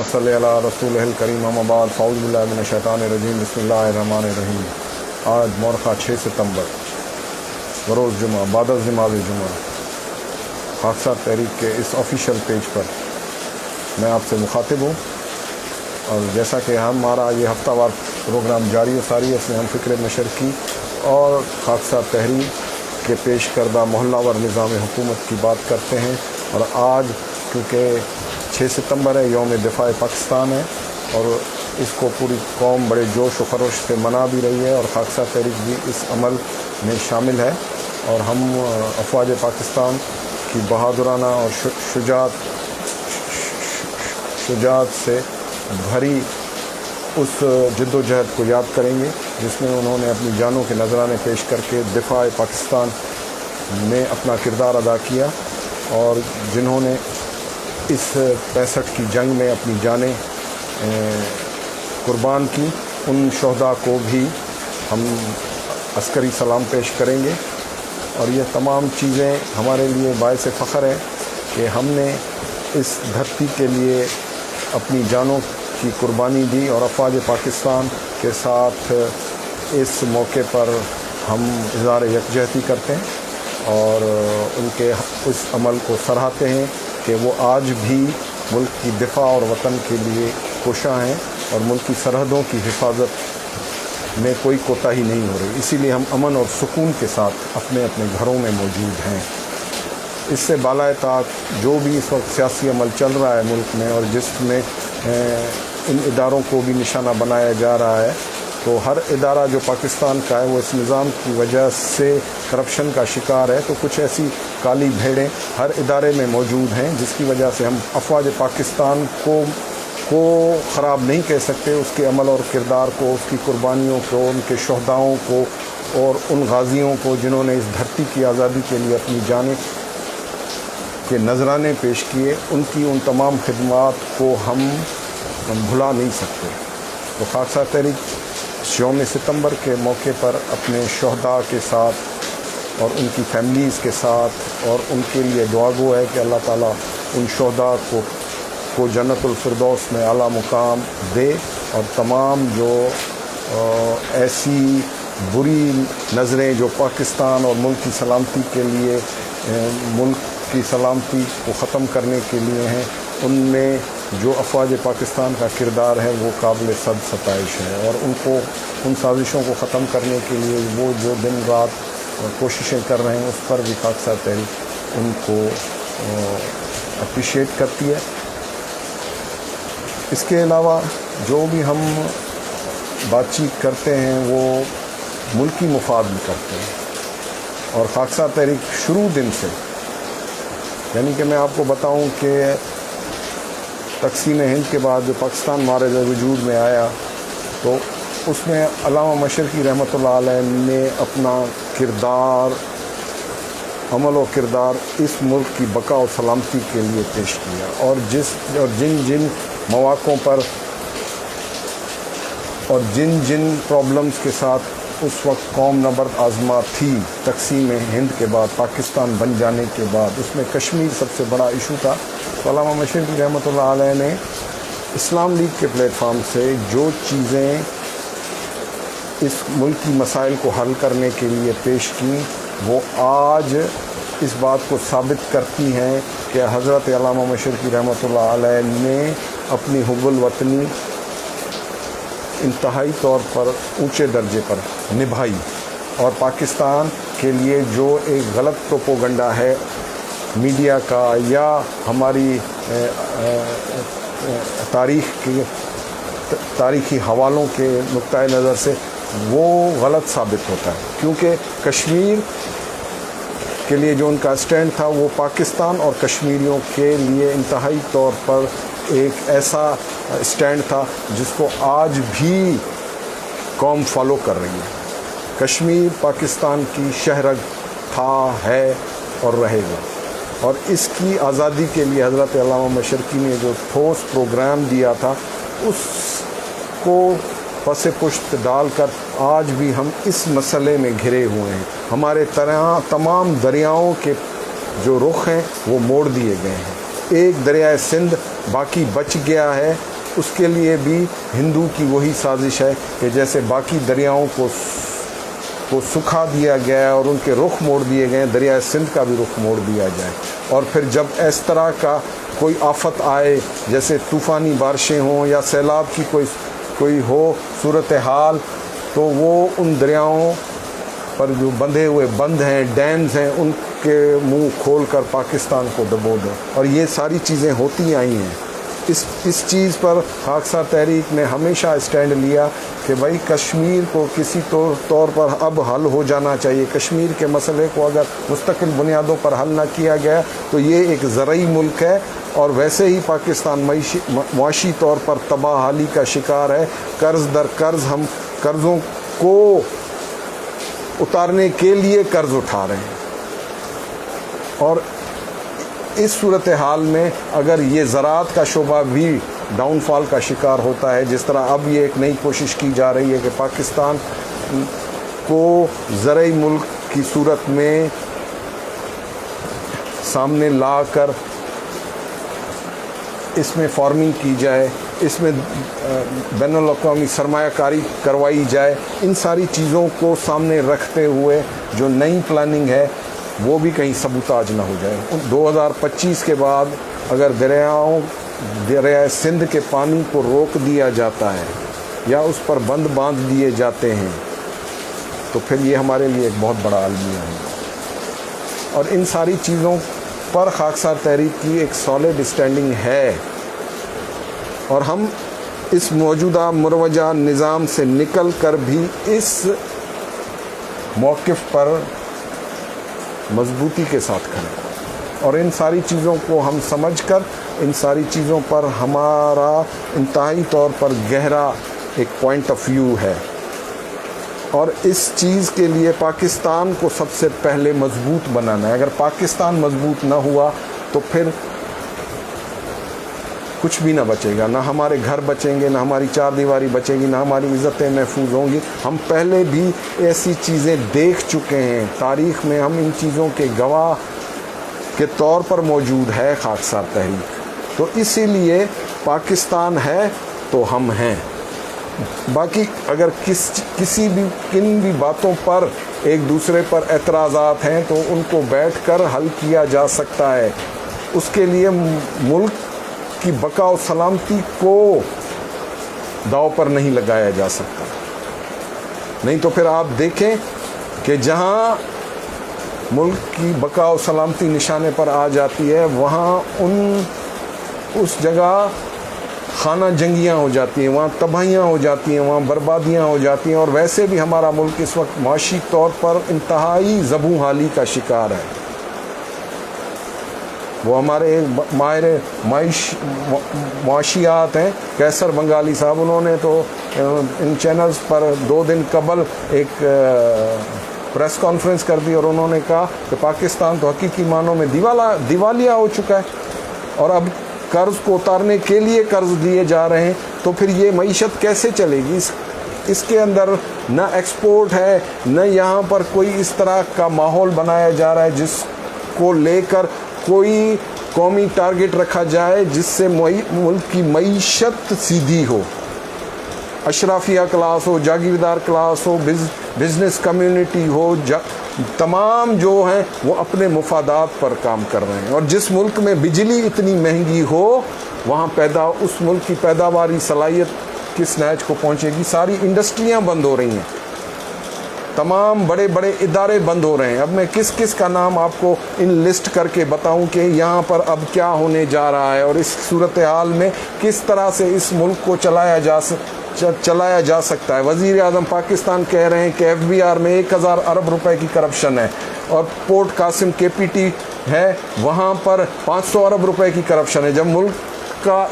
صلی علی رسول الکریم اما بعد فاعوذ باللہ من الشیطان الرجیم بسم اللہ الرحمن الرحیم۔ آج مورخہ 6 ستمبر بروز جمعہ بعد از نماز جمعہ خاکسار تحریک کے اس آفیشیل پیج پر میں آپ سے مخاطب ہوں، اور جیسا کہ ہمارا یہ ہفتہ وار پروگرام جاری و ساری ہے، اس میں ہم فکر نشر کی اور خاکسار تحریک کے پیش کردہ محلہ ور نظام حکومت کی بات کرتے ہیں۔ اور آج کیونکہ 6 ستمبر ہے، یوم دفاع پاکستان ہے، اور اس کو پوری قوم بڑے جوش و خروش سے منا بھی رہی ہے، اور خاکسار تحریک بھی اس عمل میں شامل ہے، اور ہم افواج پاکستان کی بہادرانہ اور شجاعت سے بھری اس جد و جہد کو یاد کریں گے جس میں انہوں نے اپنی جانوں کے نذرانے پیش کر کے دفاع پاکستان میں اپنا کردار ادا کیا، اور جنہوں نے اس 65 کی جنگ میں اپنی جانیں قربان کی، ان شہداء کو بھی ہم عسکری سلام پیش کریں گے۔ اور یہ تمام چیزیں ہمارے لیے باعث فخر ہے کہ ہم نے اس دھرتی کے لیے اپنی جانوں کی قربانی دی، اور افواج پاکستان کے ساتھ اس موقع پر ہم اظہار یکجہتی کرتے ہیں اور ان کے اس عمل کو سراہتے ہیں کہ وہ آج بھی ملک کی دفاع اور وطن کے لیے کوشاں ہیں، اور ملک کی سرحدوں کی حفاظت میں کوئی کوتاہی نہیں ہو رہی۔ اسی لیے ہم امن اور سکون کے ساتھ اپنے اپنے گھروں میں موجود ہیں۔ اس سے بالائے طاق جو بھی اس وقت سیاسی عمل چل رہا ہے ملک میں، اور جس میں ان اداروں کو بھی نشانہ بنایا جا رہا ہے، تو ہر ادارہ جو پاکستان کا ہے وہ اس نظام کی وجہ سے کرپشن کا شکار ہے، تو کچھ ایسی کالی بھیڑیں ہر ادارے میں موجود ہیں جس کی وجہ سے ہم افواج پاکستان کو خراب نہیں کہہ سکتے، اس کے عمل اور کردار کو، اس کی قربانیوں کو، ان کے شہداؤں کو، اور ان غازیوں کو جنہوں نے اس دھرتی کی آزادی کے لیے اپنی جانیں کے نذرانے پیش کیے، ان کی ان تمام خدمات کو ہم بھلا نہیں سکتے۔ تو خاکسار تحریک یوم ستمبر کے موقع پر اپنے شہداء کے ساتھ اور ان کی فیملیز کے ساتھ اور ان کے لیے دعا گو ہے کہ اللہ تعالیٰ ان شہداء کو جنت الفردوس میں اعلیٰ مقام دے، اور تمام جو ایسی بری نظریں جو پاکستان اور ملک کی سلامتی کے لیے، ملک کی سلامتی کو ختم کرنے کے لیے ہیں، ان میں جو افواج پاکستان کا کردار ہے وہ قابل صد ستائش ہے، اور ان سازشوں کو ختم کرنے کے لیے وہ جو دن رات کوششیں کر رہے ہیں، اس پر بھی خاکسار تحریک ان کو اپریشیٹ کرتی ہے۔ اس کے علاوہ جو بھی ہم بات چیت کرتے ہیں وہ ملکی مفاد میں کرتے ہیں، اور خاکسار تحریک شروع دن سے، یعنی کہ میں آپ کو بتاؤں کہ تقسیم ہند کے بعد جو پاکستان مارز وجود میں آیا، تو اس میں علامہ مشرقی رحمۃ اللہ علیہ نے اپنا کردار، عمل و کردار اس ملک کی بقا و سلامتی کے لیے پیش کیا، اور جن مواقعوں پر اور جن پرابلمز کے ساتھ اس وقت قوم نبرد آزما تھی تقسیم ہند کے بعد، پاکستان بن جانے کے بعد، اس میں کشمیر سب سے بڑا ایشو تھا۔ تو علامہ مشرقی رحمۃ اللہ علیہ نے اسلام لیگ کے پلیٹ فارم سے جو چیزیں اس ملک کی مسائل کو حل کرنے کے لیے پیش کی، وہ آج اس بات کو ثابت کرتی ہیں کہ حضرت علامہ مشرقی رحمۃ اللہ علیہ نے اپنی حب الوطنی انتہائی طور پر اونچے درجے پر نبھائی، اور پاکستان کے لیے جو ایک غلط پروپوگنڈا ہے میڈیا کا یا ہماری تاریخی حوالوں کے نقطۂ نظر سے، وہ غلط ثابت ہوتا ہے، کیونکہ کشمیر کے لیے جو ان کا اسٹینڈ تھا وہ پاکستان اور کشمیریوں کے لیے انتہائی طور پر ایک ایسا اسٹینڈ تھا جس کو آج بھی قوم فالو کر رہی ہے۔ کشمیر پاکستان کی شہرگ تھا، ہے اور رہے گا، اور اس کی آزادی کے لیے حضرت علامہ مشرقی نے جو ٹھوس پروگرام دیا تھا، اس کو پس پشت ڈال کر آج بھی ہم اس مسئلے میں گھرے ہوئے ہیں۔ ہمارے تمام دریاؤں کے جو رخ ہیں وہ موڑ دیے گئے ہیں، ایک دریائے سندھ باقی بچ گیا ہے، اس کے لیے بھی ہندو کی وہی سازش ہے کہ جیسے باقی دریاؤں کو سکھا دیا گیا ہے اور ان کے رخ موڑ دیے گئے، دریائے سندھ کا بھی رخ موڑ دیا جائے۔ اور پھر جب اس طرح کا کوئی آفت آئے، جیسے طوفانی بارشیں ہوں یا سیلاب کی کوئی ہو صورتحال، تو وہ ان دریاؤں پر جو بندھے ہوئے بند ہیں، ڈیمز ہیں، ان کے منہ کھول کر پاکستان کو ڈبو دو۔ اور یہ ساری چیزیں ہوتی آئی ہیں۔ اس چیز پر خاکسار تحریک نے ہمیشہ اسٹینڈ لیا کہ بھائی کشمیر کو کسی طور پر اب حل ہو جانا چاہیے۔ کشمیر کے مسئلے کو اگر مستقل بنیادوں پر حل نہ کیا گیا تو یہ ایک زرعی ملک ہے، اور ویسے ہی پاکستان معاشی طور پر تباہ حالی کا شکار ہے۔ قرض در قرض ہم قرضوں کو اتارنے کے لیے قرض اٹھا رہے ہیں، اور اس صورتحال میں اگر یہ زراعت کا شعبہ بھی ڈاؤن فال کا شکار ہوتا ہے، جس طرح اب یہ ایک نئی کوشش کی جا رہی ہے کہ پاکستان کو زرعی ملک کی صورت میں سامنے لا کر اس میں فارمنگ کی جائے، اس میں بین الاقوامی سرمایہ کاری کروائی جائے، ان ساری چیزوں کو سامنے رکھتے ہوئے جو نئی پلاننگ ہے وہ بھی کہیں سبوتاج نہ ہو جائے۔ 2025 کے بعد اگر دریائے سندھ کے پانی کو روک دیا جاتا ہے یا اس پر بند باندھ دیے جاتے ہیں تو پھر یہ ہمارے لیے ایک بہت بڑا المیہ ہے۔ اور ان ساری چیزوں پر خاکسار تحریک کی ایک سالڈ اسٹینڈنگ ہے، اور ہم اس موجودہ مروجہ نظام سے نکل کر بھی اس موقف پر مضبوطی کے ساتھ کھڑے، اور ان ساری چیزوں کو ہم سمجھ کر ان ساری چیزوں پر ہمارا انتہائی طور پر گہرا ایک پوائنٹ آف ویو ہے، اور اس چیز کے لیے پاکستان کو سب سے پہلے مضبوط بنانا ہے۔ اگر پاکستان مضبوط نہ ہوا تو پھر کچھ بھی نہ بچے گا، نہ ہمارے گھر بچیں گے، نہ ہماری چار دیواری بچے گی، نہ ہماری عزتیں محفوظ ہوں گی۔ ہم پہلے بھی ایسی چیزیں دیکھ چکے ہیں، تاریخ میں ہم ان چیزوں کے گواہ کے طور پر موجود ہے خاکسار تحریک۔ تو اسی لیے پاکستان ہے تو ہم ہیں۔ باقی اگر کسی بھی کن بھی باتوں پر ایک دوسرے پر اعتراضات ہیں تو ان کو بیٹھ کر حل کیا جا سکتا ہے۔ اس کے لیے ملک کی بقا و سلامتی کو داؤ پر نہیں لگایا جا سکتا، نہیں تو پھر آپ دیکھیں کہ جہاں ملک کی بقا و سلامتی نشانے پر آ جاتی ہے وہاں اس جگہ خانہ جنگیاں ہو جاتی ہیں، وہاں تباہیاں ہو جاتی ہیں، وہاں بربادیاں ہو جاتی ہیں، اور ویسے بھی ہمارا ملک اس وقت معاشی طور پر انتہائی زبوں حالی کا شکار ہے۔ وہ ہمارے ماہر معاشیات ہیں کیسر بنگالی صاحب، انہوں نے تو ان چینلز پر 2 دن قبل ایک پریس کانفرنس کر دی، اور انہوں نے کہا کہ پاکستان تو حقیقی معنوں میں دیوالیہ ہو چکا ہے، اور اب قرض کو اتارنے کے لیے قرض دیے جا رہے ہیں، تو پھر یہ معیشت کیسے چلے گی؟ اس کے اندر نہ ایکسپورٹ ہے، نہ یہاں پر کوئی اس طرح کا ماحول بنایا جا رہا ہے جس کو لے کر کوئی قومی ٹارگٹ رکھا جائے جس سے ملک کی معیشت سیدھی ہو، اشرافیہ کلاس ہو، جاگیردار کلاس ہو، بزنس کمیونٹی ہو، تمام جو ہیں وہ اپنے مفادات پر کام کر رہے ہیں۔ اور جس ملک میں بجلی اتنی مہنگی ہو وہاں اس ملک کی پیداواری صلاحیت کس نہج کو پہنچے گی؟ ساری انڈسٹریاں بند ہو رہی ہیں، تمام بڑے بڑے ادارے بند ہو رہے ہیں۔ اب میں کس کا نام آپ کو ان لسٹ کر کے بتاؤں کہ یہاں پر اب کیا ہونے جا رہا ہے، اور اس صورتحال میں کس طرح سے اس ملک کو چلایا جا سکتا ہے۔ وزیر اعظم پاکستان کہہ رہے ہیں کہ ایف بی آر میں 1000 ارب روپے کی کرپشن ہے، اور پورٹ قاسم کے پی ٹی ہے وہاں پر 500 ارب روپے کی کرپشن ہے۔ جب ملک کا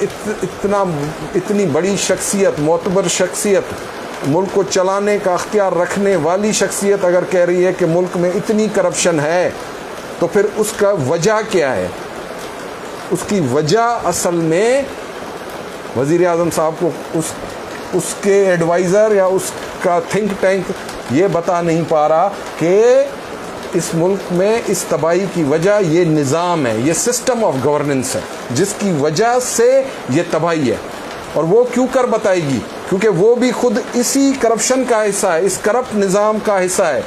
اتنی بڑی شخصیت، معتبر شخصیت، ملک کو چلانے کا اختیار رکھنے والی شخصیت اگر کہہ رہی ہے کہ ملک میں اتنی کرپشن ہے، تو پھر اس کا وجہ کیا ہے؟ اس کی وجہ اصل میں وزیر اعظم صاحب کو اس کے ایڈوائزر یا اس کا تھنک ٹینک یہ بتا نہیں پا رہا کہ اس ملک میں اس تباہی کی وجہ یہ نظام ہے, یہ سسٹم آف گورننس ہے جس کی وجہ سے یہ تباہی ہے. اور وہ کیوں کر بتائے گی, کیونکہ وہ بھی خود اسی کرپشن کا حصہ ہے, اس کرپٹ نظام کا حصہ ہے.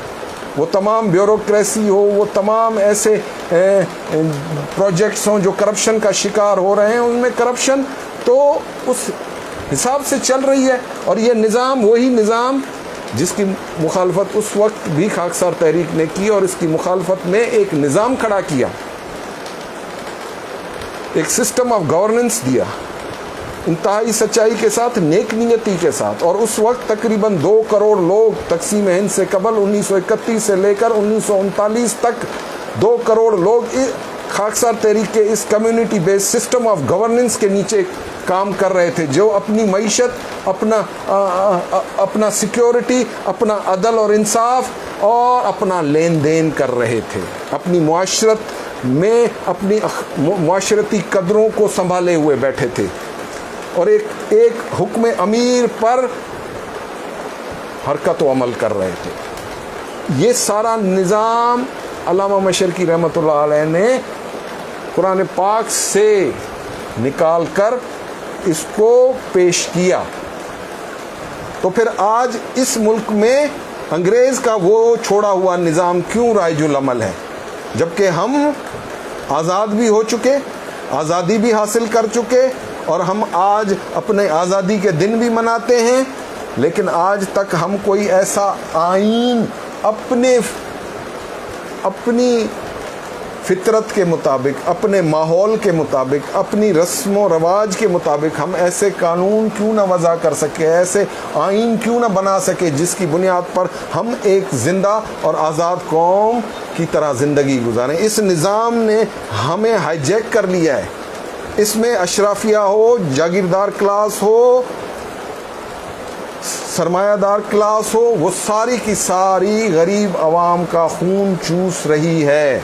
وہ تمام بیوروکریسی ہو, وہ تمام ایسے پروجیکٹس ہوں جو کرپشن کا شکار ہو رہے ہیں, ان میں کرپشن تو اس حساب سے چل رہی ہے. اور یہ نظام وہی نظام جس کی مخالفت اس وقت بھی خاکسار تحریک نے کی, اور اس کی مخالفت میں ایک نظام کھڑا کیا, ایک سسٹم آف گورننس دیا انتہائی سچائی کے ساتھ, نیک نیتی کے ساتھ. اور اس وقت تقریباً 2 کروڑ لوگ تقسیم ہند سے قبل 1931 سے لے کر 1939 تک 2 کروڑ لوگ خاکسار تحریک کے اس community base system of governance کے نیچے کام کر رہے تھے, جو اپنی معیشت, اپنا سیکیورٹی, اپنا عدل اور انصاف اور اپنا لین دین کر رہے تھے, اپنی معاشرت میں اپنی معاشرتی قدروں کو سنبھالے ہوئے بیٹھے تھے, اور ایک حکم امیر پر حرکت و عمل کر رہے تھے. یہ سارا نظام علامہ مشرقی رحمۃ اللہ علیہ نے قرآن پاک سے نکال کر اس کو پیش کیا. تو پھر آج اس ملک میں انگریز کا وہ چھوڑا ہوا نظام کیوں رائج العمل ہے, جبکہ ہم آزاد بھی ہو چکے, آزادی بھی حاصل کر چکے, اور ہم آج اپنے آزادی کے دن بھی مناتے ہیں, لیکن آج تک ہم کوئی ایسا آئین اپنی فطرت کے مطابق, اپنے ماحول کے مطابق, اپنی رسم و رواج کے مطابق ہم ایسے قانون کیوں نہ وضع کر سکے, ایسے آئین کیوں نہ بنا سکے جس کی بنیاد پر ہم ایک زندہ اور آزاد قوم کی طرح زندگی گزاریں. اس نظام نے ہمیں ہائی جیک کر لیا ہے. اس میں اشرافیہ ہو, جاگیردار کلاس ہو, سرمایہ دار کلاس ہو, وہ ساری کی ساری غریب عوام کا خون چوس رہی ہے,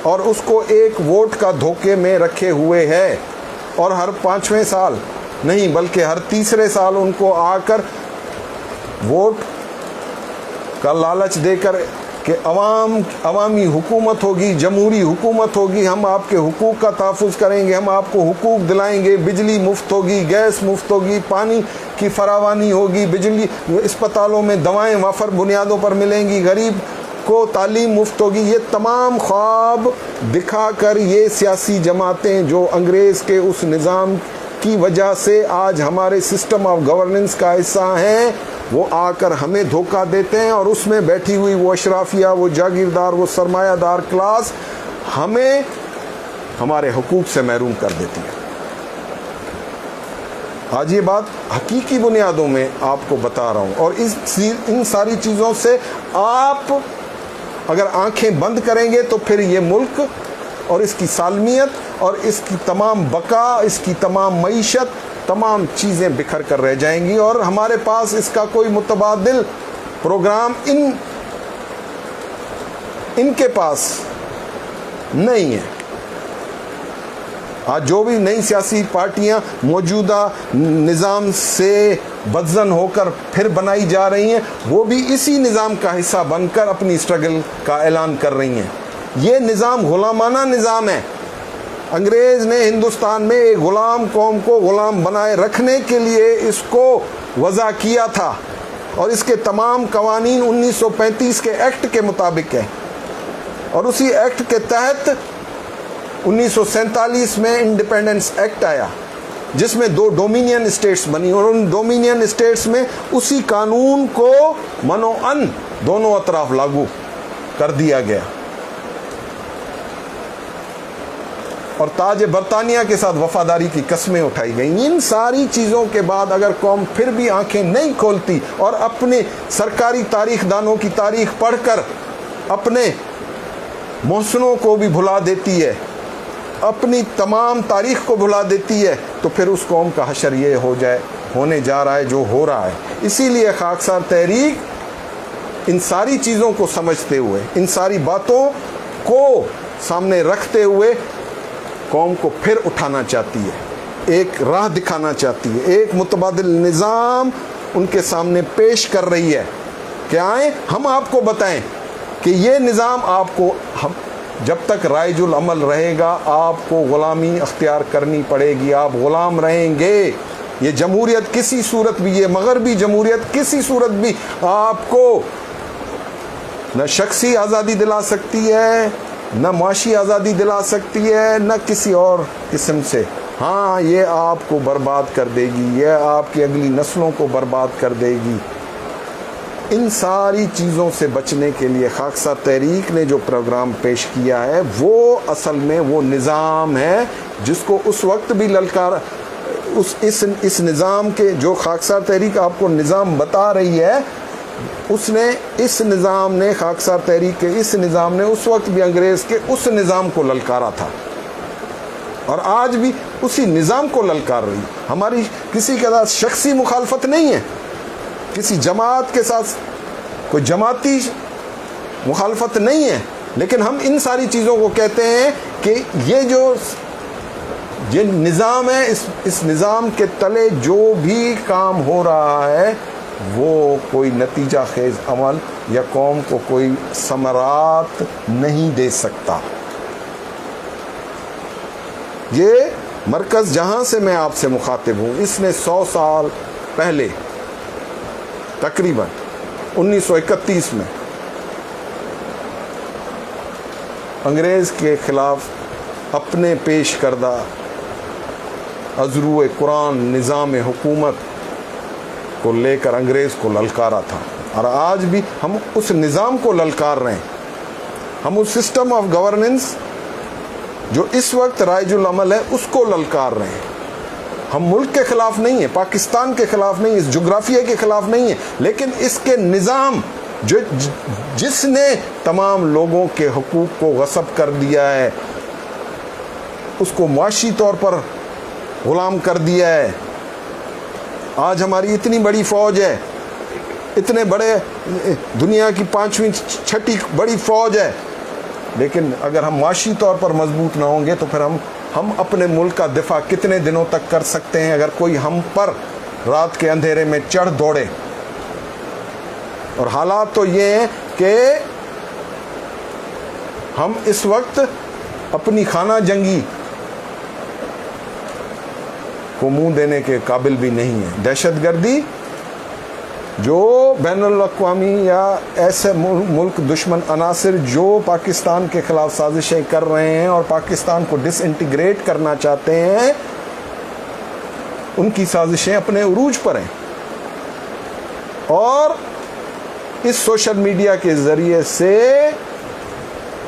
اور اس کو ایک ووٹ کا دھوکے میں رکھے ہوئے ہے. اور ہر 5ویں سال نہیں بلکہ ہر 3رے سال ان کو آ کر ووٹ کا لالچ دے کر کہ عوامی حکومت ہوگی, جمہوری حکومت ہوگی, ہم آپ کے حقوق کا تحفظ کریں گے, ہم آپ کو حقوق دلائیں گے, بجلی مفت ہوگی, گیس مفت ہوگی, پانی کی فراوانی ہوگی, بجلی, اسپتالوں میں دوائیں وافر بنیادوں پر ملیں گی, غریب کو تعلیم مفت ہوگی. یہ تمام خواب دکھا کر یہ سیاسی جماعتیں جو انگریز کے اس نظام کی وجہ سے آج ہمارے سسٹم آف گورننس کا حصہ ہیں, وہ آ کر ہمیں دھوکہ دیتے ہیں, اور اس میں بیٹھی ہوئی وہ اشرافیہ, وہ جاگیردار, وہ سرمایہ دار کلاس ہمیں ہمارے حقوق سے محروم کر دیتی ہے. آج یہ بات حقیقی بنیادوں میں آپ کو بتا رہا ہوں, اور ان ساری چیزوں سے آپ اگر آنکھیں بند کریں گے تو پھر یہ ملک اور اس کی سالمیت اور اس کی تمام بقا, اس کی تمام معیشت, تمام چیزیں بکھر کر رہ جائیں گی, اور ہمارے پاس اس کا کوئی متبادل پروگرام ان کے پاس نہیں ہے. آج جو بھی نئی سیاسی پارٹیاں موجودہ نظام سے بدزن ہو کر پھر بنائی جا رہی ہیں, وہ بھی اسی نظام کا حصہ بن کر اپنی اسٹرگل کا اعلان کر رہی ہیں. یہ نظام غلامانہ نظام ہے. انگریز نے ہندوستان میں ایک غلام قوم کو غلام بنائے رکھنے کے لیے اس کو وضع کیا تھا, اور اس کے تمام قوانین 1935 کے ایکٹ کے مطابق ہیں, اور اسی ایکٹ کے تحت 1947 میں انڈیپینڈنس ایکٹ آیا جس میں 2 ڈومینین اسٹیٹس بنی, اور ان ڈومینین اسٹیٹس میں اسی قانون کو منوعن دونوں اطراف لاگو کر دیا گیا, اور تاج برطانیہ کے ساتھ وفاداری کی قسمیں اٹھائی گئیں. ان ساری چیزوں کے بعد اگر قوم پھر بھی آنکھیں نہیں کھولتی اور اپنے سرکاری تاریخ دانوں کی تاریخ پڑھ کر اپنے محسنوں کو بھی بھلا دیتی ہے, اپنی تمام تاریخ کو بھلا دیتی ہے, تو پھر اس قوم کا حشر یہ ہونے جا رہا ہے جو ہو رہا ہے. اسی لیے خاکسار تحریک ان ساری چیزوں کو سمجھتے ہوئے, ان ساری باتوں کو سامنے رکھتے ہوئے قوم کو پھر اٹھانا چاہتی ہے, ایک راہ دکھانا چاہتی ہے, ایک متبادل نظام ان کے سامنے پیش کر رہی ہے کہ آئیں ہم آپ کو بتائیں کہ یہ نظام آپ کو جب تک رائج العمل رہے گا آپ کو غلامی اختیار کرنی پڑے گی، آپ غلام رہیں گے. یہ جمہوریت کسی صورت بھی، یہ مغربی جمہوریت کسی صورت بھی آپ کو نہ شخصی آزادی دلا سکتی ہے، نہ معاشی آزادی دلا سکتی ہے، نہ کسی اور قسم سے. ہاں یہ آپ کو برباد کر دے گی، یہ آپ کی اگلی نسلوں کو برباد کر دے گی. ان ساری چیزوں سے بچنے کے لیے خاکسار تحریک نے جو پروگرام پیش کیا ہے وہ اصل میں وہ نظام ہے جس کو اس وقت بھی للکار اس نظام کے جو خاکسار تحریک آپ کو نظام بتا رہی ہے، اس نظام نے خاکسار تحریک کے اس نظام نے اس وقت بھی انگریز کے اس نظام کو للکارا تھا اور آج بھی اسی نظام کو للکار رہی. ہماری کسی کے ساتھ شخصی مخالفت نہیں ہے، کسی جماعت کے ساتھ کوئی جماعتی مخالفت نہیں ہے، لیکن ہم ان ساری چیزوں کو کہتے ہیں کہ یہ نظام ہے، اس نظام کے تلے جو بھی کام ہو رہا ہے وہ کوئی نتیجہ خیز عمل یا قوم کو کوئی ثمرات نہیں دے سکتا. یہ مرکز جہاں سے میں آپ سے مخاطب ہوں، اس نے 100 سال پہلے تقریباً 1931 میں انگریز کے خلاف اپنے پیش کردہ ازرو قرآن نظام حکومت کو لے کر انگریز کو للکارا تھا، اور آج بھی ہم اس نظام کو للکار رہے ہیں. ہم اس سسٹم آف گورننس جو اس وقت رائج العمل ہے اس کو للکار رہے ہیں. ہم ملک کے خلاف نہیں ہیں، پاکستان کے خلاف نہیں، اس جغرافیہ کے خلاف نہیں ہیں، لیکن اس کے نظام جس نے تمام لوگوں کے حقوق کو غصب کر دیا ہے، اس کو معاشی طور پر غلام کر دیا ہے. آج ہماری اتنی بڑی فوج ہے، اتنے بڑے دنیا کی 5ویں 6ٹھی بڑی فوج ہے، لیکن اگر ہم معاشی طور پر مضبوط نہ ہوں گے تو پھر ہم اپنے ملک کا دفاع کتنے دنوں تک کر سکتے ہیں اگر کوئی ہم پر رات کے اندھیرے میں چڑھ دوڑے. اور حالات تو یہ ہیں کہ ہم اس وقت اپنی خانہ جنگی کو منہ دینے کے قابل بھی نہیں ہیں. دہشت گردی جو بین الاقوامی یا ایسے ملک دشمن عناصر جو پاکستان کے خلاف سازشیں کر رہے ہیں اور پاکستان کو ڈس انٹیگریٹ کرنا چاہتے ہیں، ان کی سازشیں اپنے عروج پر ہیں. اور اس سوشل میڈیا کے ذریعے سے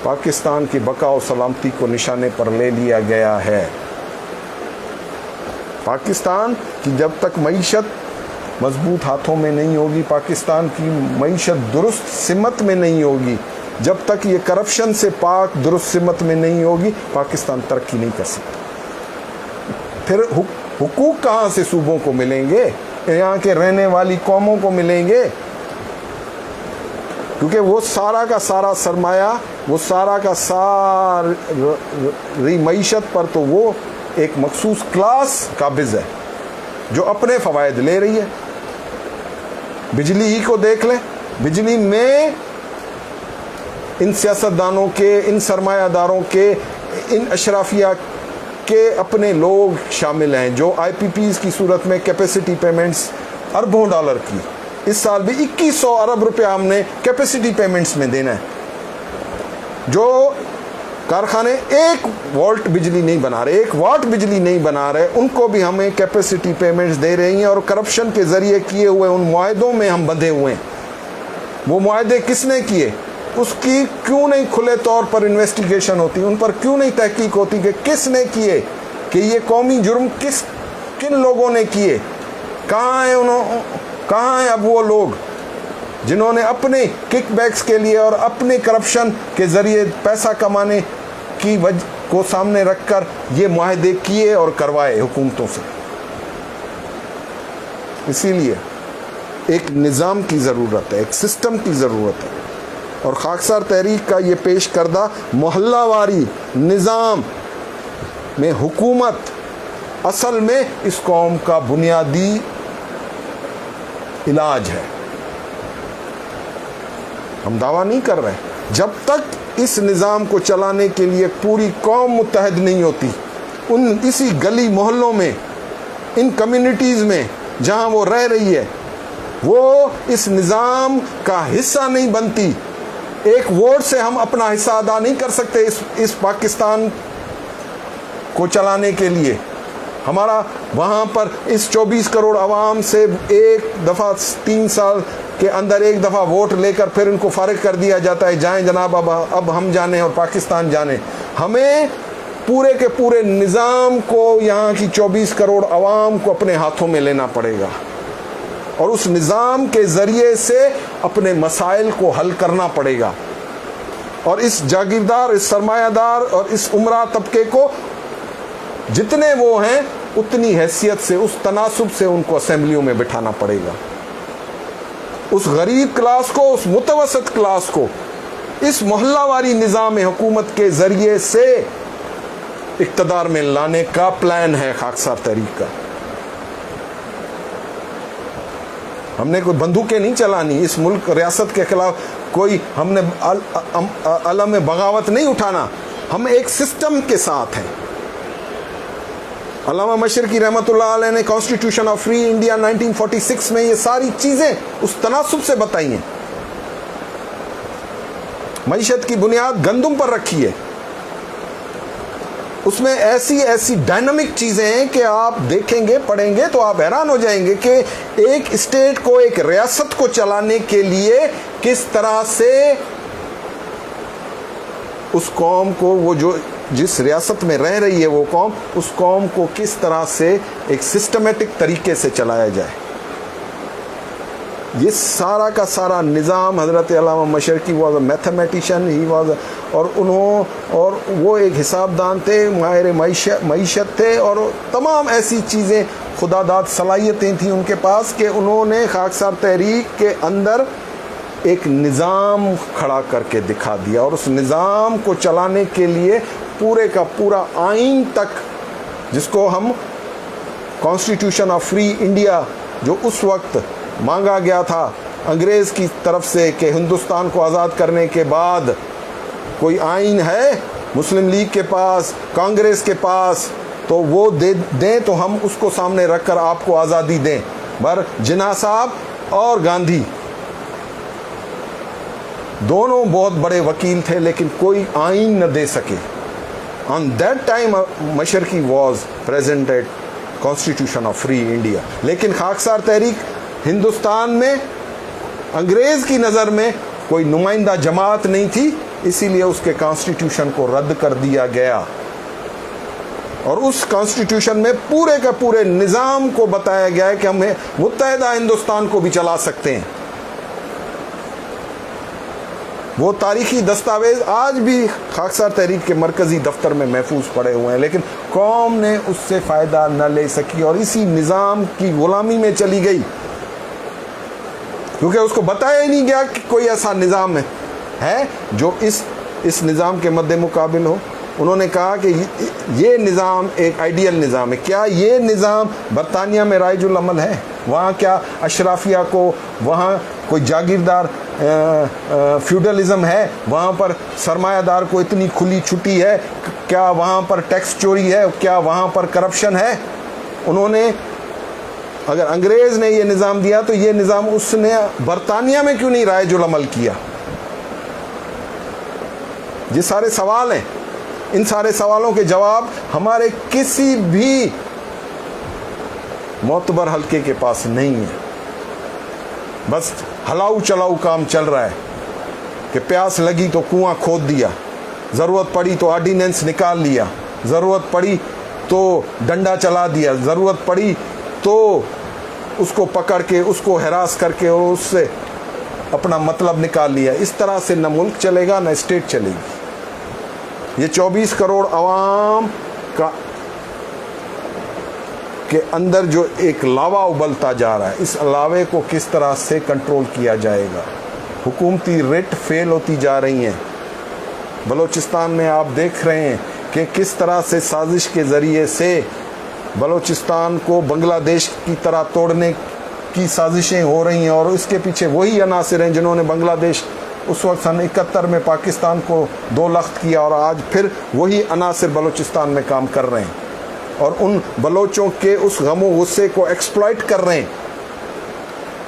پاکستان کی بقا و سلامتی کو نشانے پر لے لیا گیا ہے. پاکستان کی جب تک معیشت مضبوط ہاتھوں میں نہیں ہوگی، پاکستان کی معیشت درست سمت میں نہیں ہوگی، جب تک یہ کرپشن سے پاک درست سمت میں نہیں ہوگی، پاکستان ترقی نہیں کر سکتا. پھر حقوق کہاں سے صوبوں کو ملیں گے، یہاں کے رہنے والی قوموں کو ملیں گے؟ کیونکہ وہ سارا کا سارا سرمایہ، وہ سارا کا ساری معیشت پر تو وہ ایک مخصوص کلاس قابض ہے جو اپنے فوائد لے رہی ہے. بجلی ہی کو دیکھ لیں، بجلی میں ان سیاستدانوں کے، ان سرمایہ داروں کے، ان اشرافیہ کے اپنے لوگ شامل ہیں جو آئی پی پیز کی صورت میں کیپیسٹی پیمنٹس اربوں ڈالر کی. اس سال بھی 2100 ارب روپے ہم نے کیپیسٹی پیمنٹس میں دینا ہے. جو کارخانے 1 وولٹ بجلی نہیں بنا رہے، 1 واٹ بجلی نہیں بنا رہے، ان کو بھی ہمیں کیپیسٹی پیمنٹس دے رہی ہیں. اور کرپشن کے ذریعے کیے ہوئے ان معاہدوں میں ہم بندھے ہوئے ہیں. وہ معاہدے کس نے کیے، اس کی کیوں نہیں کھلے طور پر انویسٹیگیشن ہوتی، ان پر کیوں نہیں تحقیق ہوتی کہ کس نے کیے، کہ یہ قومی جرم کن لوگوں نے کیے. کہاں ہیں اب وہ لوگ جنہوں نے اپنے کک بیکس کے لیے اور اپنے کرپشن کے ذریعے پیسہ کمانے کی وجہ کو سامنے رکھ کر یہ معاہدے کیے اور کروائے حکومتوں سے. اسی لیے ایک نظام کی ضرورت ہے، ایک سسٹم کی ضرورت ہے. اور خاکسار تحریک کا یہ پیش کردہ محلہ واری نظام میں حکومت اصل میں اس قوم کا بنیادی علاج ہے. ہم دعویٰ نہیں کر رہے جب تک اس نظام کو چلانے کے لیے پوری قوم متحد نہیں ہوتی، اسی گلی محلوں میں، ان کمیونٹیز میں جہاں وہ رہ رہی ہے، وہ اس نظام کا حصہ نہیں بنتی، ایک ووٹ سے ہم اپنا حصہ ادا نہیں کر سکتے اس پاکستان کو چلانے کے لیے. ہمارا وہاں پر اس 24 کروڑ عوام سے ایک دفعہ 3 سال کے اندر ایک دفعہ ووٹ لے کر پھر ان کو فارغ کر دیا جاتا ہے، جائیں جناب اب ہم جانے اور پاکستان جانے. ہمیں پورے کے پورے نظام کو، یہاں کی 24 کروڑ عوام کو اپنے ہاتھوں میں لینا پڑے گا اور اس نظام کے ذریعے سے اپنے مسائل کو حل کرنا پڑے گا. اور اس جاگیردار، اس سرمایہ دار اور اس عمرہ طبقے کو جتنے وہ ہیں اتنی حیثیت سے، اس تناسب سے ان کو اسمبلیوں میں بٹھانا پڑے گا. اس غریب کلاس کو، اس متوسط کلاس کو اس محلہ واری نظام حکومت کے ذریعے سے اقتدار میں لانے کا پلان ہے خاکسار تحریک کا. ہم نے کوئی بندوقیں نہیں چلانی اس ملک ریاست کے خلاف، کوئی ہم نے علم بغاوت نہیں اٹھانا. ہم ایک سسٹم کے ساتھ ہیں. علامہ مشرقی رحمۃ اللہ علیہ نے کانسٹیٹیوشن آف فری انڈیا 1946 میں یہ ساری چیزیں اس تناسب سے بتائی ہیں. معیشت کی بنیاد گندم پر رکھی ہے. اس میں ایسی ڈائنامک چیزیں ہیں کہ آپ دیکھیں گے، پڑھیں گے تو آپ حیران ہو جائیں گے کہ ایک اسٹیٹ کو، ایک ریاست کو چلانے کے لیے کس طرح سے اس قوم کو، وہ جو جس ریاست میں رہ رہی ہے وہ قوم، اس قوم کو کس طرح سے ایک سسٹمیٹک طریقے سے چلایا جائے. یہ سارا کا سارا نظام حضرت علامہ مشرقی was a mathematician, he was, اور وہ ایک حساب دان تھے، ماہر معیشت تھے، اور تمام ایسی چیزیں خدا داد صلاحیتیں تھیں ان کے پاس کہ انہوں نے خاکسار تحریک کے اندر ایک نظام کھڑا کر کے دکھا دیا. اور اس نظام کو چلانے کے لیے پورے کا پورا آئین تک، جس کو ہم کانسٹیٹیوشن آف فری انڈیا، جو اس وقت مانگا گیا تھا انگریز کی طرف سے کہ ہندوستان کو آزاد کرنے کے بعد کوئی آئین ہے مسلم لیگ کے پاس، کانگریس کے پاس، تو وہ دیں تو ہم اس کو سامنے رکھ کر آپ کو آزادی دیں. پر جناح صاحب اور گاندھی دونوں بہت بڑے وکیل تھے لیکن کوئی آئین نہ دے سکے. On that time مشرقی was present at Constitution of Free India. لیکن خاکسار تحریک ہندوستان میں انگریز کی نظر میں کوئی نمائندہ جماعت نہیں تھی، اسی لیے اس کے کانسٹیٹیوشن کو رد کر دیا گیا. اور اس کانسٹیٹیوشن میں پورے کا پورے نظام کو بتایا گیا ہے کہ ہم متحدہ ہندوستان کو بھی چلا سکتے ہیں. وہ تاریخی دستاویز آج بھی خاکسار تحریک کے مرکزی دفتر میں محفوظ پڑے ہوئے ہیں، لیکن قوم نے اس سے فائدہ نہ لے سکی اور اسی نظام کی غلامی میں چلی گئی، کیونکہ اس کو بتایا ہی نہیں گیا کہ کوئی ایسا نظام ہے جو اس نظام کے مد مقابل ہو. انہوں نے کہا کہ یہ نظام ایک آئیڈیل نظام ہے. کیا یہ نظام برطانیہ میں رائج العمل ہے؟ وہاں کیا اشرافیہ کو، وہاں کوئی جاگیردار فیوڈلزم ہے؟ وہاں پر سرمایہ دار کو اتنی کھلی چھٹی ہے؟ کیا وہاں پر ٹیکس چوری ہے؟ کیا وہاں پر کرپشن ہے؟ انہوں نے، اگر انگریز نے یہ نظام دیا تو یہ نظام اس نے برطانیہ میں کیوں نہیں رائج العمل کیا؟ یہ سارے سوال ہیں. ان سارے سوالوں کے جواب ہمارے کسی بھی معتبر حلقے کے پاس نہیں ہے. بس ہلاؤ چلاؤ کام چل رہا ہے کہ پیاس لگی تو کنواں کھود دیا، ضرورت پڑی تو آرڈیننس نکال لیا، ضرورت پڑی تو ڈنڈا چلا دیا، ضرورت پڑی تو اس کو پکڑ کے، اس کو ہراس کر کے اور اس سے اپنا مطلب نکال لیا. اس طرح سے نہ ملک چلے گا نہ اسٹیٹ چلے گی. یہ 24 کروڑ عوام کے اندر جو ایک لاوا ابلتا جا رہا ہے، اس لاوے کو کس طرح سے کنٹرول کیا جائے گا؟ حکومتی ریٹ فیل ہوتی جا رہی ہیں. بلوچستان میں آپ دیکھ رہے ہیں کہ کس طرح سے سازش کے ذریعے سے بلوچستان کو بنگلہ دیش کی طرح توڑنے کی سازشیں ہو رہی ہیں، اور اس کے پیچھے وہی عناصر ہیں جنہوں نے بنگلہ دیش اس وقت سن 71 میں پاکستان کو 2 لخت کیا، اور آج پھر وہی عناصر بلوچستان میں کام کر رہے ہیں اور ان بلوچوں کے اس غم و غصے کو ایکسپلائٹ کر رہے ہیں.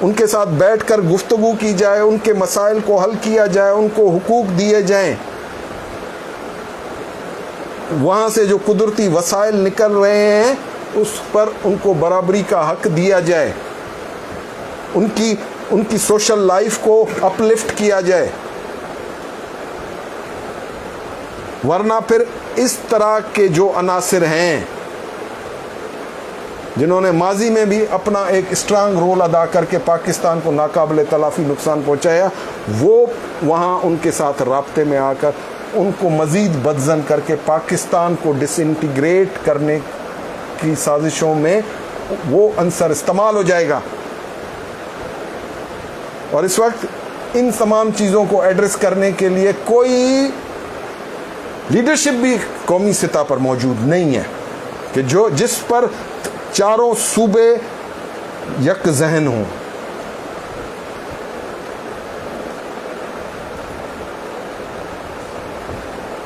ان کے ساتھ بیٹھ کر گفتگو کی جائے، ان کے مسائل کو حل کیا جائے، ان کو حقوق دیے جائیں، وہاں سے جو قدرتی وسائل نکل رہے ہیں اس پر ان کو برابری کا حق دیا جائے، ان کی سوشل لائف کو اپ لفٹ کیا جائے. ورنہ پھر اس طرح کے جو عناصر ہیں جنہوں نے ماضی میں بھی اپنا ایک اسٹرانگ رول ادا کر کے پاکستان کو ناقابل تلافی نقصان پہنچایا، وہ وہاں ان کے ساتھ رابطے میں آ کر ان کو مزید بدزن کر کے پاکستان کو ڈس انٹیگریٹ کرنے کی سازشوں میں وہ عنصر استعمال ہو جائے گا. اور اس وقت ان تمام چیزوں کو ایڈریس کرنے کے لیے کوئی لیڈرشپ بھی قومی سطح پر موجود نہیں ہے کہ جس پر چاروں صوبے یک ذہن ہوں.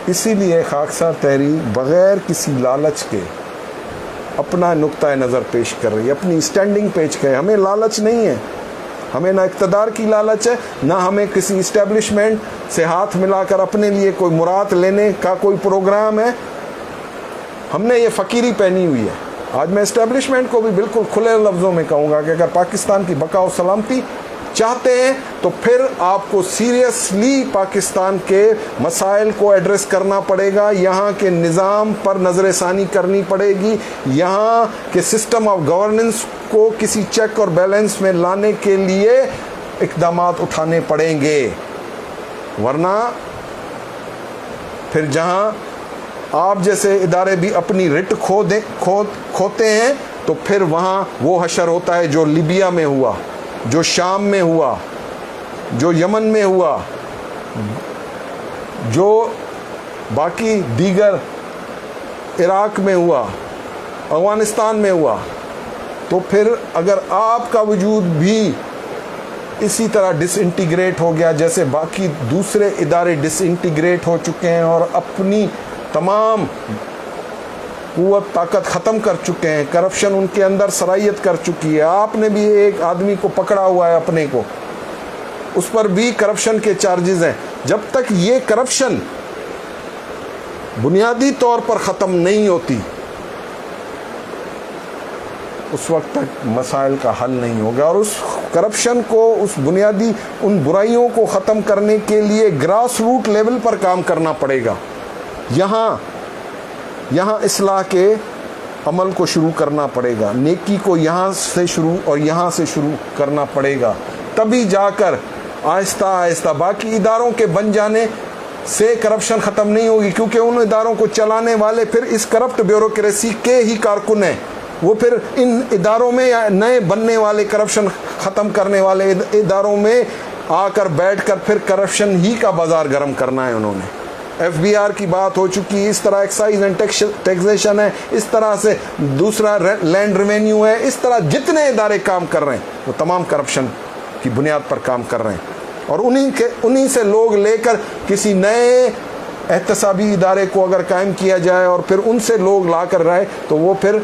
اسی لیے خاکسار تحریک بغیر کسی لالچ کے اپنا نقطۂ نظر پیش کر رہی ہے، اپنی اسٹینڈنگ پیش کرے. ہمیں لالچ نہیں ہے، ہمیں نہ اقتدار کی لالچ ہے، نہ ہمیں کسی اسٹیبلشمنٹ سے ہاتھ ملا کر اپنے لیے کوئی مراد لینے کا کوئی پروگرام ہے. ہم نے یہ فقیری پہنی ہوئی ہے. آج میں اسٹیبلشمنٹ کو بھی بالکل کھلے لفظوں میں کہوں گا کہ اگر پاکستان کی بقا و سلامتی چاہتے ہیں تو پھر آپ کو سیریسلی پاکستان کے مسائل کو ایڈریس کرنا پڑے گا، یہاں کے نظام پر نظر ثانی کرنی پڑے گی، یہاں کے سسٹم آف گورننس کو کسی چیک اور بیلنس میں لانے کے لیے اقدامات اٹھانے پڑیں گے. ورنہ پھر جہاں آپ جیسے ادارے بھی اپنی رٹ کھوتے ہیں تو پھر وہاں وہ حشر ہوتا ہے جو لیبیا میں ہوا، جو شام میں ہوا، جو یمن میں ہوا، جو باقی دیگر عراق میں ہوا، افغانستان میں ہوا. تو پھر اگر آپ کا وجود بھی اسی طرح ڈس انٹیگریٹ ہو گیا جیسے باقی دوسرے ادارے ڈس انٹیگریٹ ہو چکے ہیں اور اپنی تمام قوت طاقت ختم کر چکے ہیں، کرپشن ان کے اندر سرایت کر چکی ہے. آپ نے بھی ایک آدمی کو پکڑا ہوا ہے اپنے کو، اس پر بھی کرپشن کے چارجز ہیں. جب تک یہ کرپشن بنیادی طور پر ختم نہیں ہوتی اس وقت تک مسائل کا حل نہیں ہوگا. اور اس کرپشن کو، اس بنیادی ان برائیوں کو ختم کرنے کے لیے گراس روٹ لیول پر کام کرنا پڑے گا. یہاں اصلاح کے عمل کو شروع کرنا پڑے گا، نیکی کو یہاں سے شروع اور یہاں سے شروع کرنا پڑے گا. تبھی جا کر آہستہ آہستہ باقی اداروں کے بن جانے سے کرپشن ختم نہیں ہوگی، کیونکہ ان اداروں کو چلانے والے پھر اس کرپٹ بیوروکریسی کے ہی کارکن ہیں. وہ پھر ان اداروں میں یا نئے بننے والے کرپشن ختم کرنے والے اداروں میں آ کر بیٹھ کر پھر کرپشن ہی کا بازار گرم کرنا ہے. انہوں نے ایف بی آر کی بات ہو چکی، اس طرح ایکسائز اینڈ ٹیکسیشن ہے، اس طرح سے دوسرا لینڈ ریونیو ہے، اس طرح جتنے ادارے کام کر رہے ہیں وہ تمام کرپشن کی بنیاد پر کام کر رہے ہیں. اور انہی سے لوگ لے کر کسی نئے احتسابی ادارے کو اگر قائم کیا جائے اور پھر ان سے لوگ لا کر رہے تو وہ پھر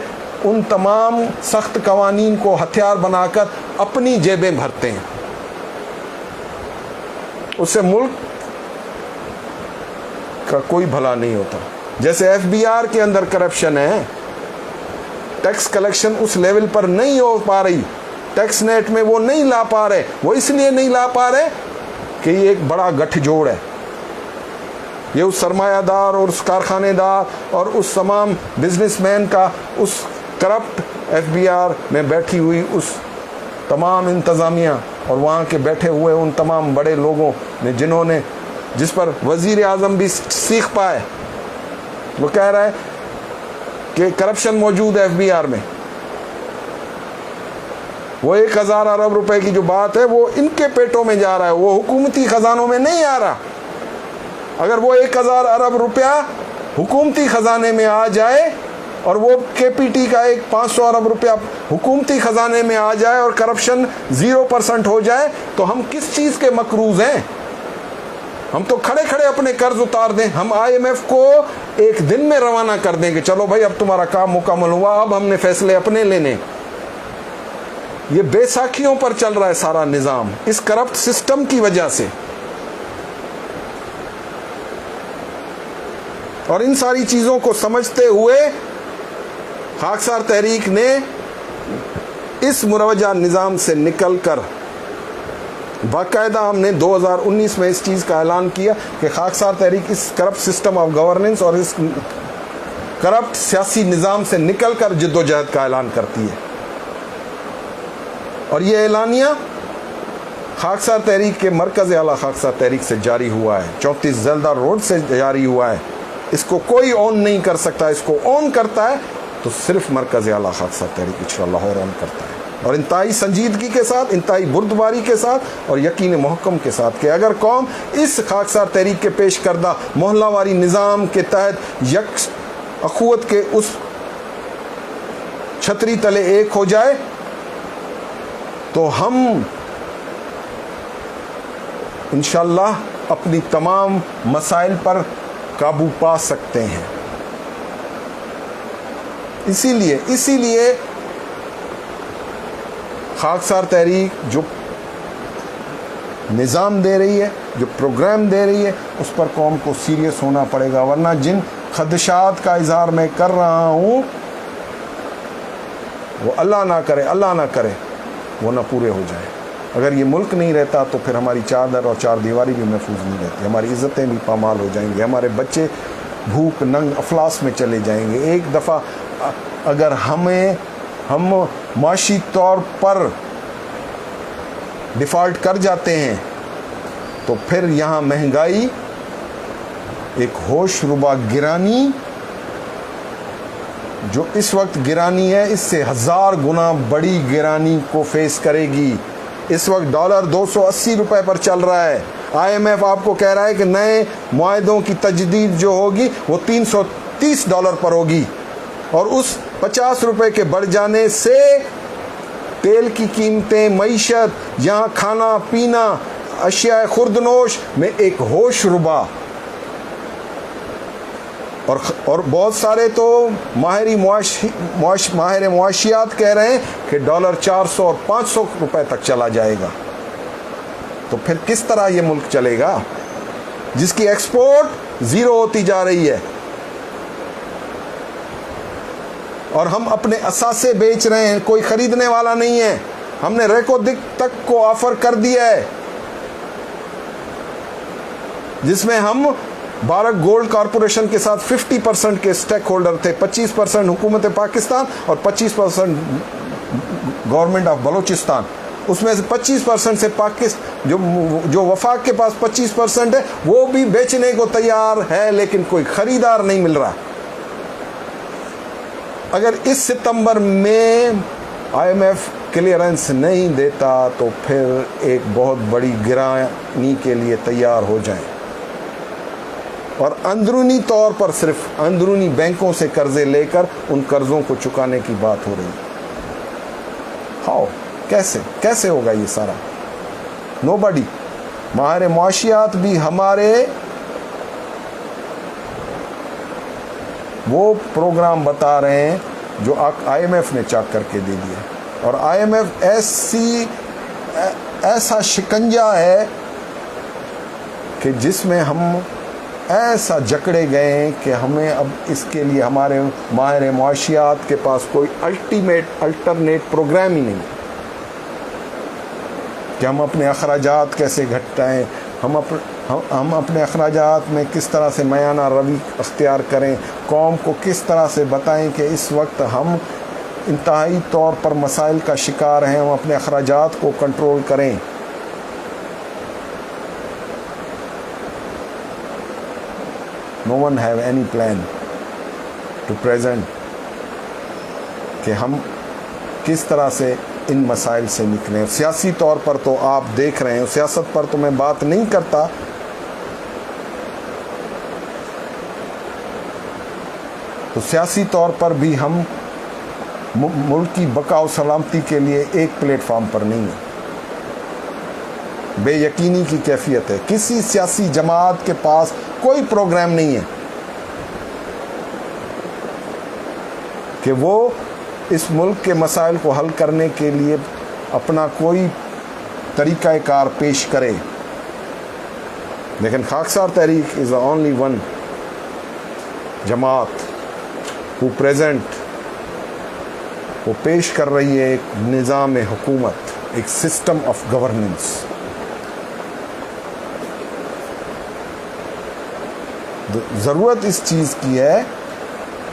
ان تمام سخت قوانین کو ہتھیار بنا کر اپنی جیبیں بھرتے ہیں. اس سے ملک کا کوئی بھلا نہیں ہوتا. جیسے ایف بی آر کے اندر کرپشن ہے، ٹیکس کلیکشن اس لیول پر نہیں ہو پا رہی، ٹیکس نیٹ میں وہ نہیں لا پا رہے. وہ اس لیے نہیں لا پا رہے کہ یہ ایک بڑا گٹھ جوڑ ہے. یہ اس سرمایہ دار اور اس کارخانے دار اور اس تمام بزنس مین کا، اس کرپٹ ایف بی آر میں بیٹھی ہوئی اس تمام انتظامیہ اور وہاں کے بیٹھے ہوئے ان تمام بڑے لوگوں نے جس پر وزیر اعظم بھی سیکھ پائے. وہ کہہ رہا ہے کہ کرپشن موجود ہے ایف بی آر میں. وہ 1000 ارب روپے کی جو بات ہے وہ ان کے پیٹوں میں جا رہا ہے، وہ حکومتی خزانوں میں نہیں آ رہا. اگر وہ 1000 ارب روپیہ حکومتی خزانے میں آ جائے اور وہ کے پی ٹی کا ایک 500 ارب روپیہ حکومتی خزانے میں آ جائے اور کرپشن 0% ہو جائے تو ہم کس چیز کے مقروض ہیں؟ ہم تو کھڑے کھڑے اپنے قرض اتار دیں. ہم IMF کو ایک دن میں روانہ کر دیں کہ چلو بھائی اب تمہارا کام مکمل ہوا, اب ہم نے فیصلے اپنے لینے. یہ بے ساکھیوں پر چل رہا ہے سارا نظام اس کرپٹ سسٹم کی وجہ سے. اور ان ساری چیزوں کو سمجھتے ہوئے خاکسار تحریک نے اس مروجہ نظام سے نکل کر باقاعدہ ہم نے 2019 میں اس چیز کا اعلان کیا کہ خاکسار تحریک اس کرپٹ سسٹم آف گورننس اور اس کرپٹ سیاسی نظام سے نکل کر جد و جہد کا اعلان کرتی ہے. اور یہ اعلانیہ خاکسار تحریک کے مرکز اعلیٰ خاکسار تحریک سے جاری ہوا ہے, 34 زلدہ روڈ سے جاری ہوا ہے. اس کو کوئی اون نہیں کر سکتا. اس کو اون کرتا ہے تو صرف مرکز اعلیٰ خاکسار تحریک اچھرا لاہور اون کرتا ہے, اور انتہائی سنجیدگی کے ساتھ, انتہائی بردباری کے ساتھ اور یقین محکم کے ساتھ کہ اگر قوم اس خاکسار تحریک کے پیش کردہ محلہ واری نظام کے تحت یک اخوت کے اس چھتری تلے ایک ہو جائے تو ہم انشاءاللہ اپنی تمام مسائل پر قابو پا سکتے ہیں. اسی لیے خاکسار تحریک جو نظام دے رہی ہے, جو پروگرام دے رہی ہے, اس پر قوم کو سیریس ہونا پڑے گا, ورنہ جن خدشات کا اظہار میں کر رہا ہوں وہ اللہ نہ کرے وہ نہ پورے ہو جائیں. اگر یہ ملک نہیں رہتا تو پھر ہماری چادر اور چار دیواری بھی محفوظ نہیں رہتی, ہماری عزتیں بھی پامال ہو جائیں گی, ہمارے بچے بھوک ننگ افلاس میں چلے جائیں گے. ایک دفعہ اگر ہم معاشی طور پر ڈیفالٹ کر جاتے ہیں تو پھر یہاں مہنگائی ایک ہوش ربا گرانی جو اس وقت گرانی ہے اس سے 1000 گنا بڑی گرانی کو فیس کرے گی. اس وقت ڈالر 280 روپے پر چل رہا ہے. IMF آپ کو کہہ رہا ہے کہ نئے معاہدوں کی تجدید جو ہوگی وہ $330 پر ہوگی, اور اس 50 روپے کے بڑھ جانے سے تیل کی قیمتیں, معیشت, یہاں کھانا پینا, اشیاء خوردنوش میں ایک ہوش ربا. اور بہت سارے تو ماہر معاشیات کہہ رہے ہیں کہ ڈالر 400 اور 500 روپے تک چلا جائے گا. تو پھر کس طرح یہ ملک چلے گا جس کی ایکسپورٹ زیرو ہوتی جا رہی ہے, اور ہم اپنے اثاثے بیچ رہے ہیں, کوئی خریدنے والا نہیں ہے. ہم نے ریکو تک کو آفر کر دیا ہے جس میں ہم بھارت گولڈ کارپوریشن کے ساتھ 50% کے سٹیک ہولڈر تھے, 25% حکومت پاکستان اور 25% گورنمنٹ آف بلوچستان. اس میں سے 25% سے جو وفاق کے پاس 25% ہے وہ بھی بیچنے کو تیار ہے, لیکن کوئی خریدار نہیں مل رہا. اگر اس ستمبر میں IMF کلیئرنس نہیں دیتا تو پھر ایک بہت بڑی گرانی کے لیے تیار ہو جائیں. اور اندرونی طور پر صرف اندرونی بینکوں سے قرضے لے کر ان قرضوں کو چکانے کی بات ہو رہی ہے. ہاؤ, کیسے ہوگا یہ سارا؟ نوبڈی. ماہر معاشیات بھی ہمارے وہ پروگرام بتا رہے ہیں جو IMF نے چاک کر کے دے دیا, اور IMF ایسا شکنجا ہے کہ جس میں ہم ایسا جکڑے گئے ہیں کہ ہمیں اب اس کے لیے ہمارے ماہر معاشیات کے پاس کوئی الٹرنیٹ پروگرام ہی نہیں کہ ہم اپنے اخراجات کیسے گھٹائیں, ہم اپنے اخراجات میں کس طرح سے میانہ روی اختیار کریں, قوم کو کس طرح سے بتائیں کہ اس وقت ہم انتہائی طور پر مسائل کا شکار ہیں, ہم اپنے اخراجات کو کنٹرول کریں. No one have any plan to present کہ ہم کس طرح سے ان مسائل سے نکلیں. سیاسی طور پر تو آپ دیکھ رہے ہیں, سیاست پر تو میں بات نہیں کرتا, تو سیاسی طور پر بھی ہم ملک کی بقا و سلامتی کے لیے ایک پلیٹ فارم پر نہیں ہیں. بے یقینی کی کیفیت ہے. کسی سیاسی جماعت کے پاس کوئی پروگرام نہیں ہے کہ وہ اس ملک کے مسائل کو حل کرنے کے لیے اپنا کوئی طریقہ کار پیش کرے. لیکن خاکسار تحریک از the only one جماعت who present وہ پیش کر رہی ہے ایک نظام حکومت, ایک سسٹم آف گورننس. ضرورت اس چیز کی ہے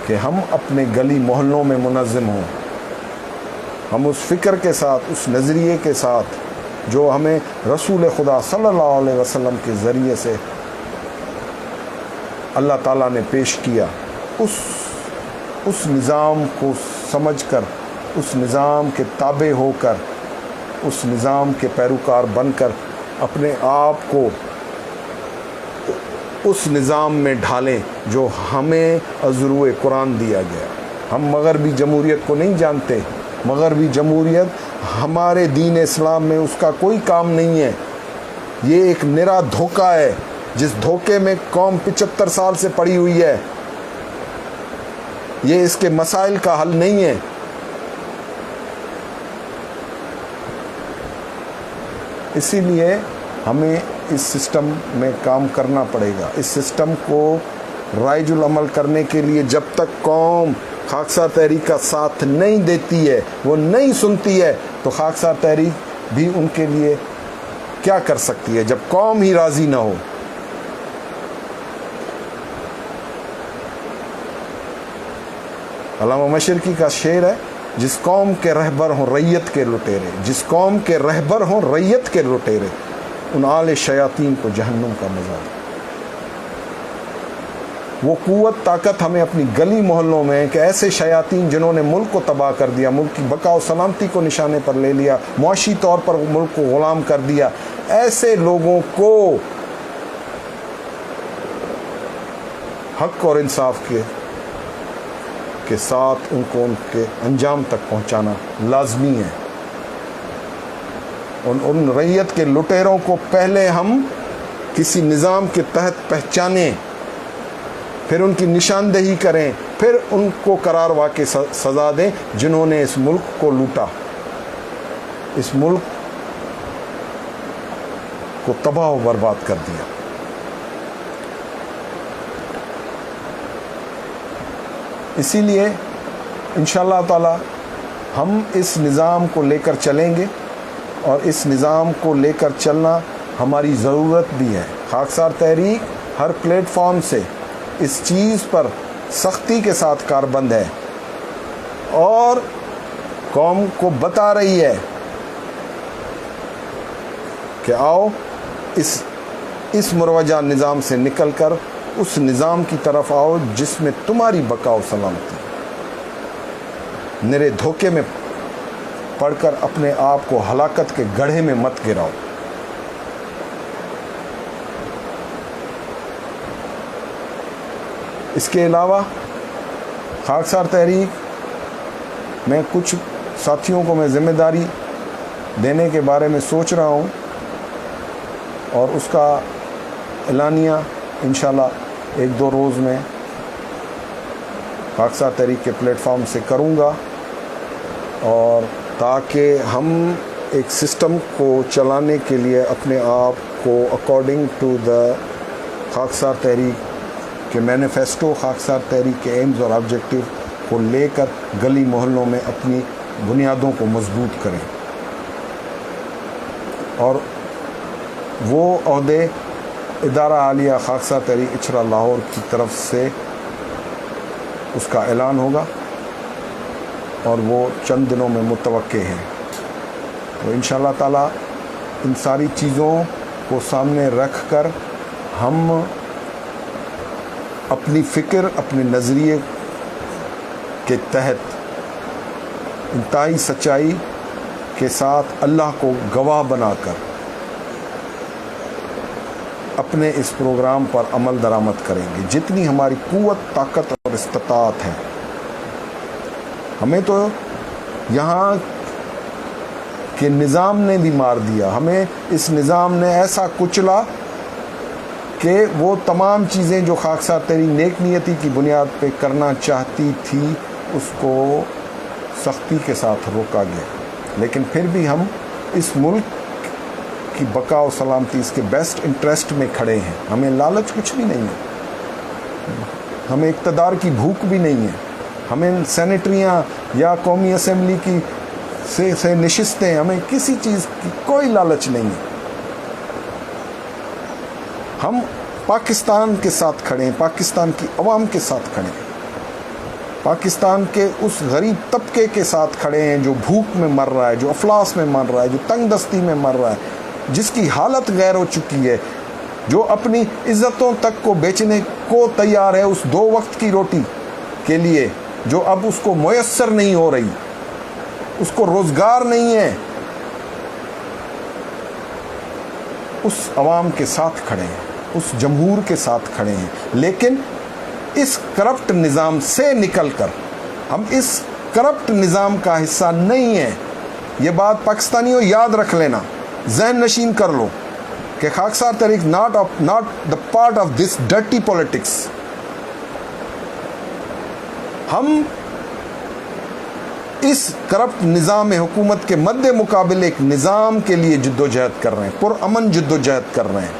کہ ہم اپنے گلی محلوں میں منظم ہوں. ہم اس فکر کے ساتھ, اس نظریے کے ساتھ جو ہمیں رسول خدا صلی اللہ علیہ وسلم کے ذریعے سے اللہ تعالیٰ نے پیش کیا, اس نظام کو سمجھ کر, اس نظام کے تابع ہو کر, اس نظام کے پیروکار بن کر اپنے آپ کو اس نظام میں ڈھالیں جو ہمیں از روئے قرآن دیا گیا. ہم مغربی جمہوریت کو نہیں جانتے. مغربی جمہوریت ہمارے دین اسلام میں اس کا کوئی کام نہیں ہے. یہ ایک نرا دھوکہ ہے جس دھوکے میں قوم 75 سال سے پڑی ہوئی ہے. یہ اس کے مسائل کا حل نہیں ہے. اسی لیے ہمیں اس سسٹم میں کام کرنا پڑے گا. اس سسٹم کو رائج العمل کرنے کے لیے جب تک قوم خاکسار تحریک کا ساتھ نہیں دیتی ہے, وہ نہیں سنتی ہے, تو خاکسار تحریک بھی ان کے لیے کیا کر سکتی ہے جب قوم ہی راضی نہ ہو. علامہ مشرقی کا شعر ہے, جس قوم کے رہبر ہوں ریت کے لٹیرے, جس قوم کے رہبر ہوں ریت کے لٹیرے, ان آل شیاطین کو جہنم کا مزہ. وہ قوت طاقت ہمیں اپنی گلی محلوں میں کہ ایسے شیاطین جنہوں نے ملک کو تباہ کر دیا, ملک کی بقا و سلامتی کو نشانے پر لے لیا, معاشی طور پر ملک کو غلام کر دیا, ایسے لوگوں کو حق اور انصاف کے ساتھ ان کو ان کے انجام تک پہنچانا لازمی ہے. ان ریت کے لٹیروں کو پہلے ہم کسی نظام کے تحت پہچانیں, پھر ان کی نشاندہی کریں, پھر ان کو قرار واقع سزا دیں جنہوں نے اس ملک کو لوٹا, اس ملک کو تباہ و برباد کر دیا. اسی لیے انشاءاللہ تعالی ہم اس نظام کو لے کر چلیں گے, اور اس نظام کو لے کر چلنا ہماری ضرورت بھی ہے. خاکسار تحریک ہر پلیٹ فارم سے اس چیز پر سختی کے ساتھ کاربند ہے اور قوم کو بتا رہی ہے کہ آؤ اس مروجہ نظام سے نکل کر اس نظام کی طرف آؤ جس میں تمہاری بقا و سلامتی. نرے دھوکے میں پڑھ کر اپنے آپ کو ہلاکت کے گڑھے میں مت گراؤ. اس کے علاوہ خاکسار تحریک میں کچھ ساتھیوں کو میں ذمہ داری دینے کے بارے میں سوچ رہا ہوں, اور اس کا اعلانیہ انشاءاللہ 1-2 روز میں خاکسار تحریک کے پلیٹ فارم سے کروں گا, اور تاکہ ہم ایک سسٹم کو چلانے کے لیے اپنے آپ کو اکارڈنگ ٹو دا خاکسار تحریک کے مینیفیسٹو, خاکسار تحریک کے ایمز اور آبجیکٹیو کو لے کر گلی محلوں میں اپنی بنیادوں کو مضبوط کریں, اور وہ عہدے ادارہ عالیہ خاکسار تحریک اچھرا لاہور کی طرف سے اس کا اعلان ہوگا, اور وہ چند دنوں میں متوقع ہے. تو انشاءاللہ تعالی ان ساری چیزوں کو سامنے رکھ کر ہم اپنی فکر, اپنے نظریے کے تحت انتہائی سچائی کے ساتھ اللہ کو گواہ بنا کر اپنے اس پروگرام پر عمل درآمد کریں گے جتنی ہماری قوت, طاقت اور استطاعت ہے. ہمیں تو یہاں کہ نظام نے بھی مار دیا ہمیں. اس نظام نے ایسا کچلا کہ وہ تمام چیزیں جو خاکسار تحریک نیک نیتی کی بنیاد پہ کرنا چاہتی تھی اس کو سختی کے ساتھ روکا گیا. لیکن پھر بھی ہم اس ملک کی بقا و سلامتی، اس کے بیسٹ انٹرسٹ میں کھڑے ہیں. ہمیں لالچ کچھ بھی نہیں ہے، ہمیں اقتدار کی بھوک بھی نہیں ہے، ہمیں سینیٹریاں یا قومی اسمبلی کی سے نشستیں، ہمیں کسی چیز کی کوئی لالچ نہیں ہے. ہم پاکستان کے ساتھ کھڑے ہیں، پاکستان کی عوام کے ساتھ کھڑے ہیں، پاکستان کے اس غریب طبقے کے ساتھ کھڑے ہیں جو بھوک میں مر رہا ہے، جو افلاس میں مر رہا ہے، جو تنگ دستی میں مر رہا ہے، جس کی حالت غیر ہو چکی ہے، جو اپنی عزتوں تک کو بیچنے کو تیار ہے اس 2 وقت کی روٹی کے لیے، جو اب اس کو میسر نہیں ہو رہی، اس کو روزگار نہیں ہے. اس عوام کے ساتھ کھڑے ہیں، اس جمہور کے ساتھ کھڑے ہیں. لیکن اس کرپٹ نظام سے نکل کر ہم اس کرپٹ نظام کا حصہ نہیں ہیں. یہ بات پاکستانیوں یاد رکھ لینا، ذہن نشین کر لو کہ خاکسار تحریک not the part of this dirty politics. ہم اس کرپٹ نظام حکومت کے مد مقابل ایک نظام کے لیے جد و جہد کر رہے ہیں، پرامن جد و جہد کر رہے ہیں،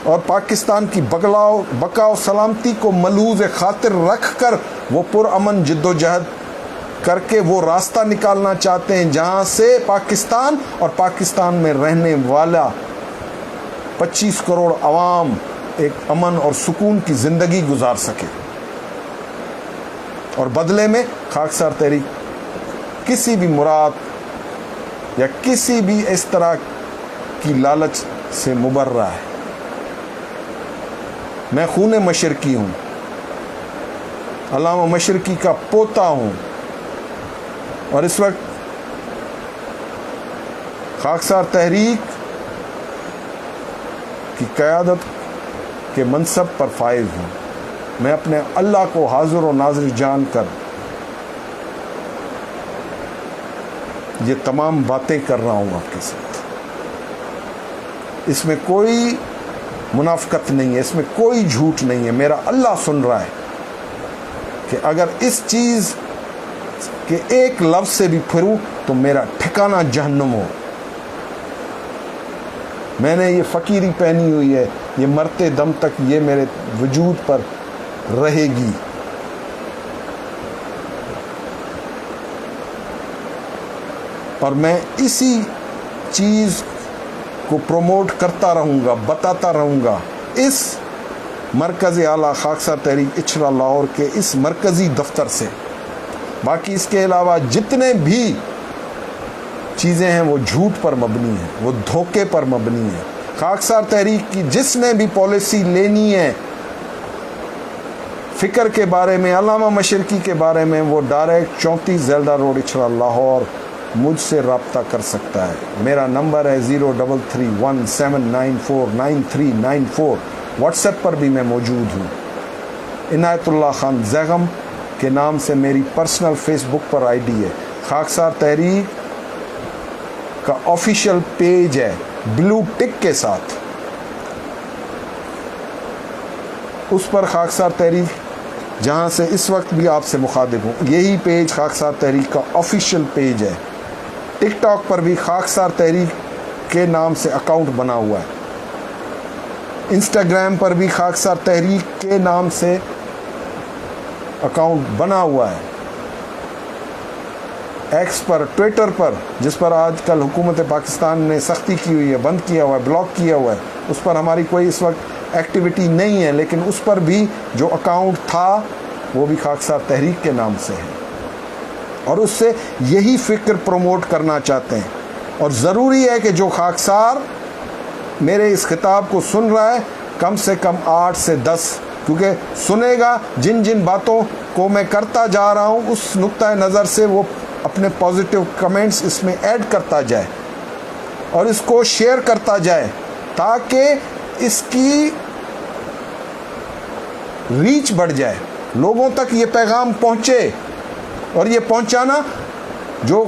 اور پاکستان کی بقا و سلامتی کو ملحوظ خاطر رکھ کر وہ پرامن جد و جہد کر کے وہ راستہ نکالنا چاہتے ہیں جہاں سے پاکستان اور پاکستان میں رہنے والا 25 کروڑ عوام ایک امن اور سکون کی زندگی گزار سکے. اور بدلے میں خاکسار تحریک کسی بھی مراد یا کسی بھی اس طرح کی لالچ سے مبرہ ہے. میں خون مشرقی ہوں، علامہ مشرقی کا پوتا ہوں، اور اس وقت خاکسار تحریک کی قیادت کے منصب پر فائز ہوں. میں اپنے اللہ کو حاضر و ناظر جان کر یہ تمام باتیں کر رہا ہوں آپ کے ساتھ. اس میں کوئی منافقت نہیں ہے، اس میں کوئی جھوٹ نہیں ہے. میرا اللہ سن رہا ہے کہ اگر اس چیز کے ایک لفظ سے بھی پھروں تو میرا ٹھکانہ جہنم ہو. میں نے یہ فقیری پہنی ہوئی ہے، یہ مرتے دم تک یہ میرے وجود پر رہے گی. اور میں اسی چیز کو پروموٹ کرتا رہوں گا، بتاتا رہوں گا اس مرکز اعلیٰ خاکسار تحریک اچھرا لاہور کے اس مرکزی دفتر سے. باقی اس کے علاوہ جتنے بھی چیزیں ہیں وہ جھوٹ پر مبنی ہیں، وہ دھوکے پر مبنی ہیں. خاکسار تحریک کی جس نے بھی پالیسی لینی ہے فکر کے بارے میں، علامہ مشرقی کے بارے میں، وہ ڈائریکٹ 34 زیلدہ روڈ اچھرا لاہور مجھ سے رابطہ کر سکتا ہے. میرا نمبر ہے 0331794994. واٹس ایپ پر بھی میں موجود ہوں. عنایت اللہ خان زیغم کے نام سے میری پرسنل فیس بک پر آئی ڈی ہے. خاکسار تحریک کا آفیشیل پیج ہے بلو ٹک کے ساتھ، اس پر خاکسار تحریک جہاں سے اس وقت بھی آپ سے مخاطب ہوں، یہی پیج خاکسار تحریک کا آفیشیل پیج ہے. ٹک ٹاک پر بھی خاکسار تحریک کے نام سے اکاؤنٹ بنا ہوا ہے. انسٹاگرام پر بھی خاکسار تحریک کے نام سے اکاؤنٹ بنا ہوا ہے. ایکس پر، ٹویٹر پر، جس پر آج کل حکومت پاکستان نے سختی کی ہوئی ہے، بند کیا ہوا ہے، بلاک کیا ہوا ہے، اس پر ہماری کوئی اس وقت ایکٹیویٹی نہیں ہے، لیکن اس پر بھی جو اکاؤنٹ تھا وہ بھی خاکسار تحریک کے نام سے ہے، اور اس سے یہی فکر پروموٹ کرنا چاہتے ہیں. اور ضروری ہے کہ جو خاکسار میرے اس خطاب کو سن رہا ہے کم سے کم 8 سے 10، کیونکہ سنے گا جن جن باتوں کو میں کرتا جا رہا ہوں اس نقطۂ نظر سے وہ اپنے پازیٹیو کمنٹس اس میں ایڈ کرتا جائے اور اس کو شیئر کرتا جائے تاکہ اس کی ریچ بڑھ جائے، لوگوں تک یہ پیغام پہنچے. اور یہ پہنچانا جو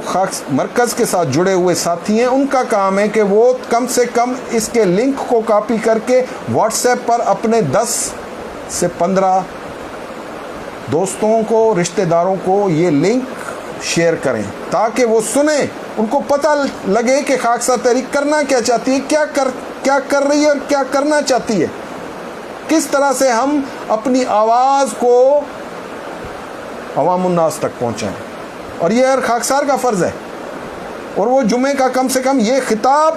مرکز کے ساتھ جڑے ہوئے ساتھی ہیں ان کا کام ہے کہ وہ کم سے کم اس کے لنک کو کاپی کر کے واٹس ایپ پر اپنے 10 سے 15 دوستوں کو، رشتہ داروں کو یہ لنک شیئر کریں تاکہ وہ سنیں، ان کو پتہ لگے کہ خاکسار تحریک کرنا کیا چاہتی ہے، کیا کر رہی ہے اور کیا کرنا چاہتی ہے، کس طرح سے ہم اپنی آواز کو عوام الناس تک پہنچائیں۔ اور یہ ہر خاکسار کا فرض ہے۔ اور وہ جمعے کا کم سے کم یہ خطاب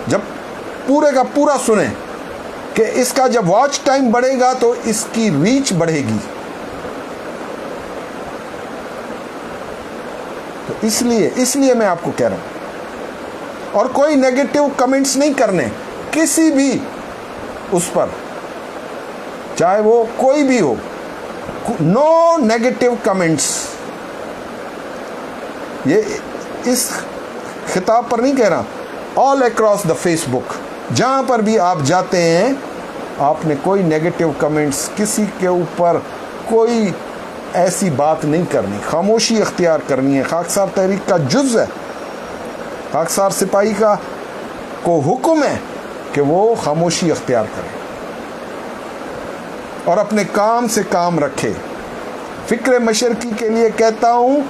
جب پورے کا پورا سنیں کہ اس کا جب واچ ٹائم بڑھے گا تو اس کی ریچ بڑھے گی۔ تو اس لیے میں آپ کو کہہ رہا ہوں، اور کوئی نیگیٹو کمنٹس نہیں کرنے کسی بھی اس پر، چاہے وہ کوئی بھی ہو، نو نیگیٹو کمنٹس۔ یہ اس خطاب پر نہیں کہہ رہا، آل اکراس دا فیس بک، جہاں پر بھی آپ جاتے ہیں آپ نے کوئی نیگیٹو کمنٹس، کسی کے اوپر کوئی ایسی بات نہیں کرنی، خاموشی اختیار کرنی ہے۔ خاکسار تحریک کا جز ہے، خاکسار سپاہی کا کو حکم ہے کہ وہ خاموشی اختیار کرے اور اپنے کام سے کام رکھے۔ فکر مشرقی کے لیے کہتا ہوں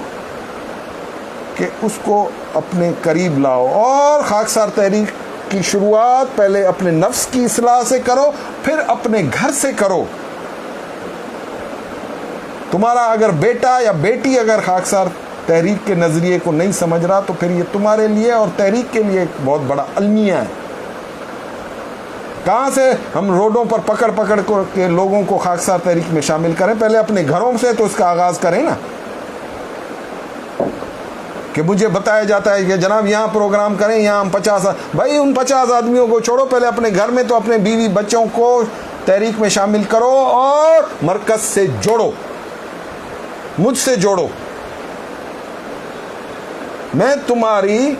کہ اس کو اپنے قریب لاؤ، اور خاکسار تحریک کی شروعات پہلے اپنے نفس کی اصلاح سے کرو، پھر اپنے گھر سے کرو۔ تمہارا اگر بیٹا یا بیٹی اگر خاکسار تحریک کے نظریے کو نہیں سمجھ رہا تو پھر یہ تمہارے لیے اور تحریک کے لیے ایک بہت بڑا المیہ ہے۔ کہاں سے ہم روڈوں پر پکڑ کے لوگوں کو خاکسار تحریک میں شامل کریں؟ پہلے اپنے گھروں سے تو اس کا آغاز کریں نا، کہ مجھے بتایا جاتا ہے کہ جناب یہاں پروگرام کریں، یہاں ہم 50، بھائی ان 50 آدمیوں کو چھوڑو، پہلے اپنے گھر میں تو اپنے بیوی بچوں کو تحریک میں شامل کرو اور مرکز سے جوڑو، مجھ سے جوڑو۔ میں تمہاری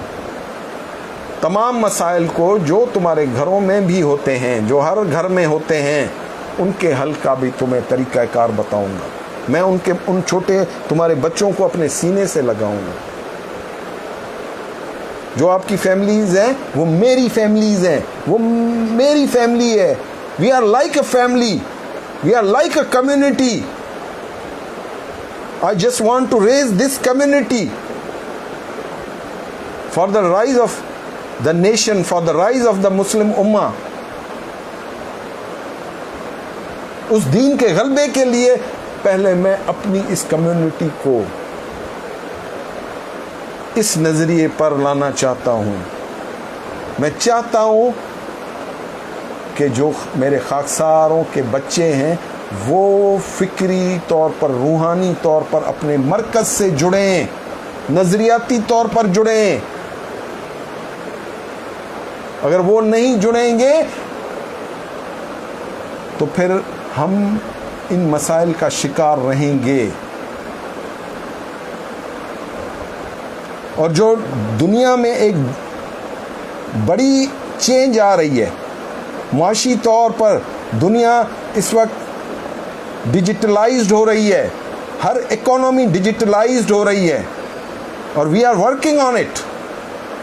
تمام مسائل کو جو تمہارے گھروں میں بھی ہوتے ہیں، جو ہر گھر میں ہوتے ہیں، ان کے حل کا بھی تمہیں طریقہ کار بتاؤں گا۔ میں ان چھوٹے تمہارے بچوں کو اپنے سینے سے لگاؤں گا۔ جو آپ کی فیملیز ہیں وہ میری فیملیز ہیں، وہ میری فیملی ہے۔ We are like a family, we are like a community. I just want to raise this community for the rise of the nation, for the rise of the Muslim Ummah. اس دین کے غلبے کے لیے پہلے میں اپنی اس community کو اس نظریے پر لانا چاہتا ہوں۔ میں چاہتا ہوں کہ جو میرے خاکساروں کے بچے ہیں وہ فکری طور پر، روحانی طور پر اپنے مرکز سے جڑیں، نظریاتی طور پر جڑیں۔ اگر وہ نہیں جڑیں گے تو پھر ہم ان مسائل کا شکار رہیں گے۔ اور جو دنیا میں ایک بڑی چینج آ رہی ہے معاشی طور پر، دنیا اس وقت ڈیجیٹلائزڈ ہو رہی ہے، ہر اکانومی ڈیجیٹلائزڈ ہو رہی ہے، اور we are working on it,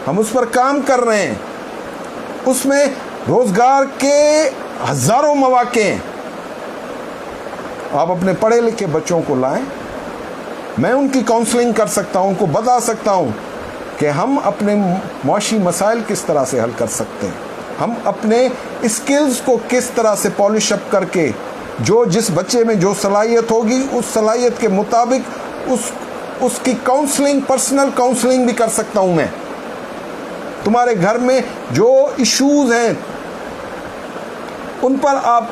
ہم اس پر کام کر رہے ہیں۔ اس میں روزگار کے ہزاروں مواقع ہیں۔ آپ اپنے پڑھے لکھے بچوں کو لائیں، میں ان کی کاؤنسلنگ کر سکتا ہوں، ان کو بتا سکتا ہوں کہ ہم اپنے معاشی مسائل کس طرح سے حل کر سکتے ہیں، ہم اپنے اسکلز کو کس طرح سے پالش اپ کر کے، جو جس بچے میں جو صلاحیت ہوگی اس صلاحیت کے مطابق اس کی کاؤنسلنگ، پرسنل کاؤنسلنگ بھی کر سکتا ہوں۔ میں تمہارے گھر میں جو ایشوز ہیں ان پر آپ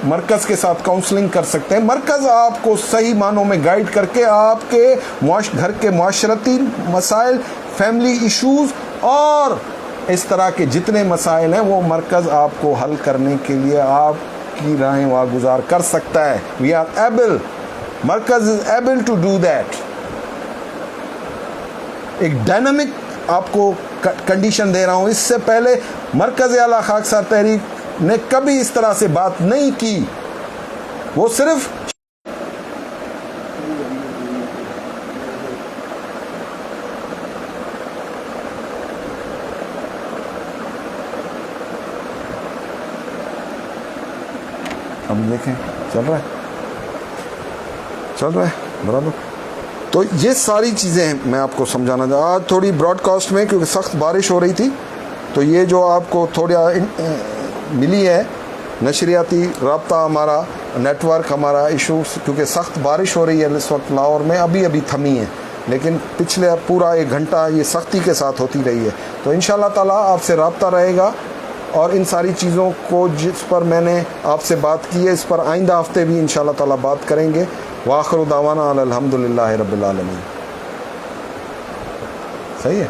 مرکز کے ساتھ کاؤنسلنگ کر سکتے ہیں۔ مرکز آپ کو صحیح معنوں میں گائیڈ کر کے آپ کے گھر کے معاشرتی مسائل، فیملی ایشوز اور اس طرح کے جتنے مسائل ہیں وہ مرکز آپ کو حل کرنے کے لیے آپ کی رائے واگزار کر سکتا ہے۔ وی آر ایبل، مرکز is able to do that. ایک ڈائنامک آپ کو کنڈیشن دے رہا ہوں، اس سے پہلے مرکز اعلیٰ خاکسار تحریک نے کبھی اس طرح سے بات نہیں کی، وہ صرف اب دیکھیں چل رہا ہے برابر. تو یہ ساری چیزیں میں آپ کو سمجھانا چاہتا ہوں. آج تھوڑی براڈ کاسٹ میں کیونکہ سخت بارش ہو رہی تھی تو یہ جو آپ کو تھوڑا ملی ہے نشریاتی رابطہ ہمارا نیٹ ورک ہمارا ایشو، کیونکہ سخت بارش ہو رہی ہے اس وقت لاہور میں، ابھی تھمی ہے، لیکن پچھلے پورا 1 گھنٹہ یہ سختی کے ساتھ ہوتی رہی ہے. تو انشاءاللہ تعالیٰ آپ سے رابطہ رہے گا، اور ان ساری چیزوں کو جس پر میں نے آپ سے بات کی ہے اس پر آئندہ ہفتے بھی انشاءاللہ تعالیٰ بات کریں گے. وآخر دعوانا الحمدللہ رب العالمین. صحیح ہے.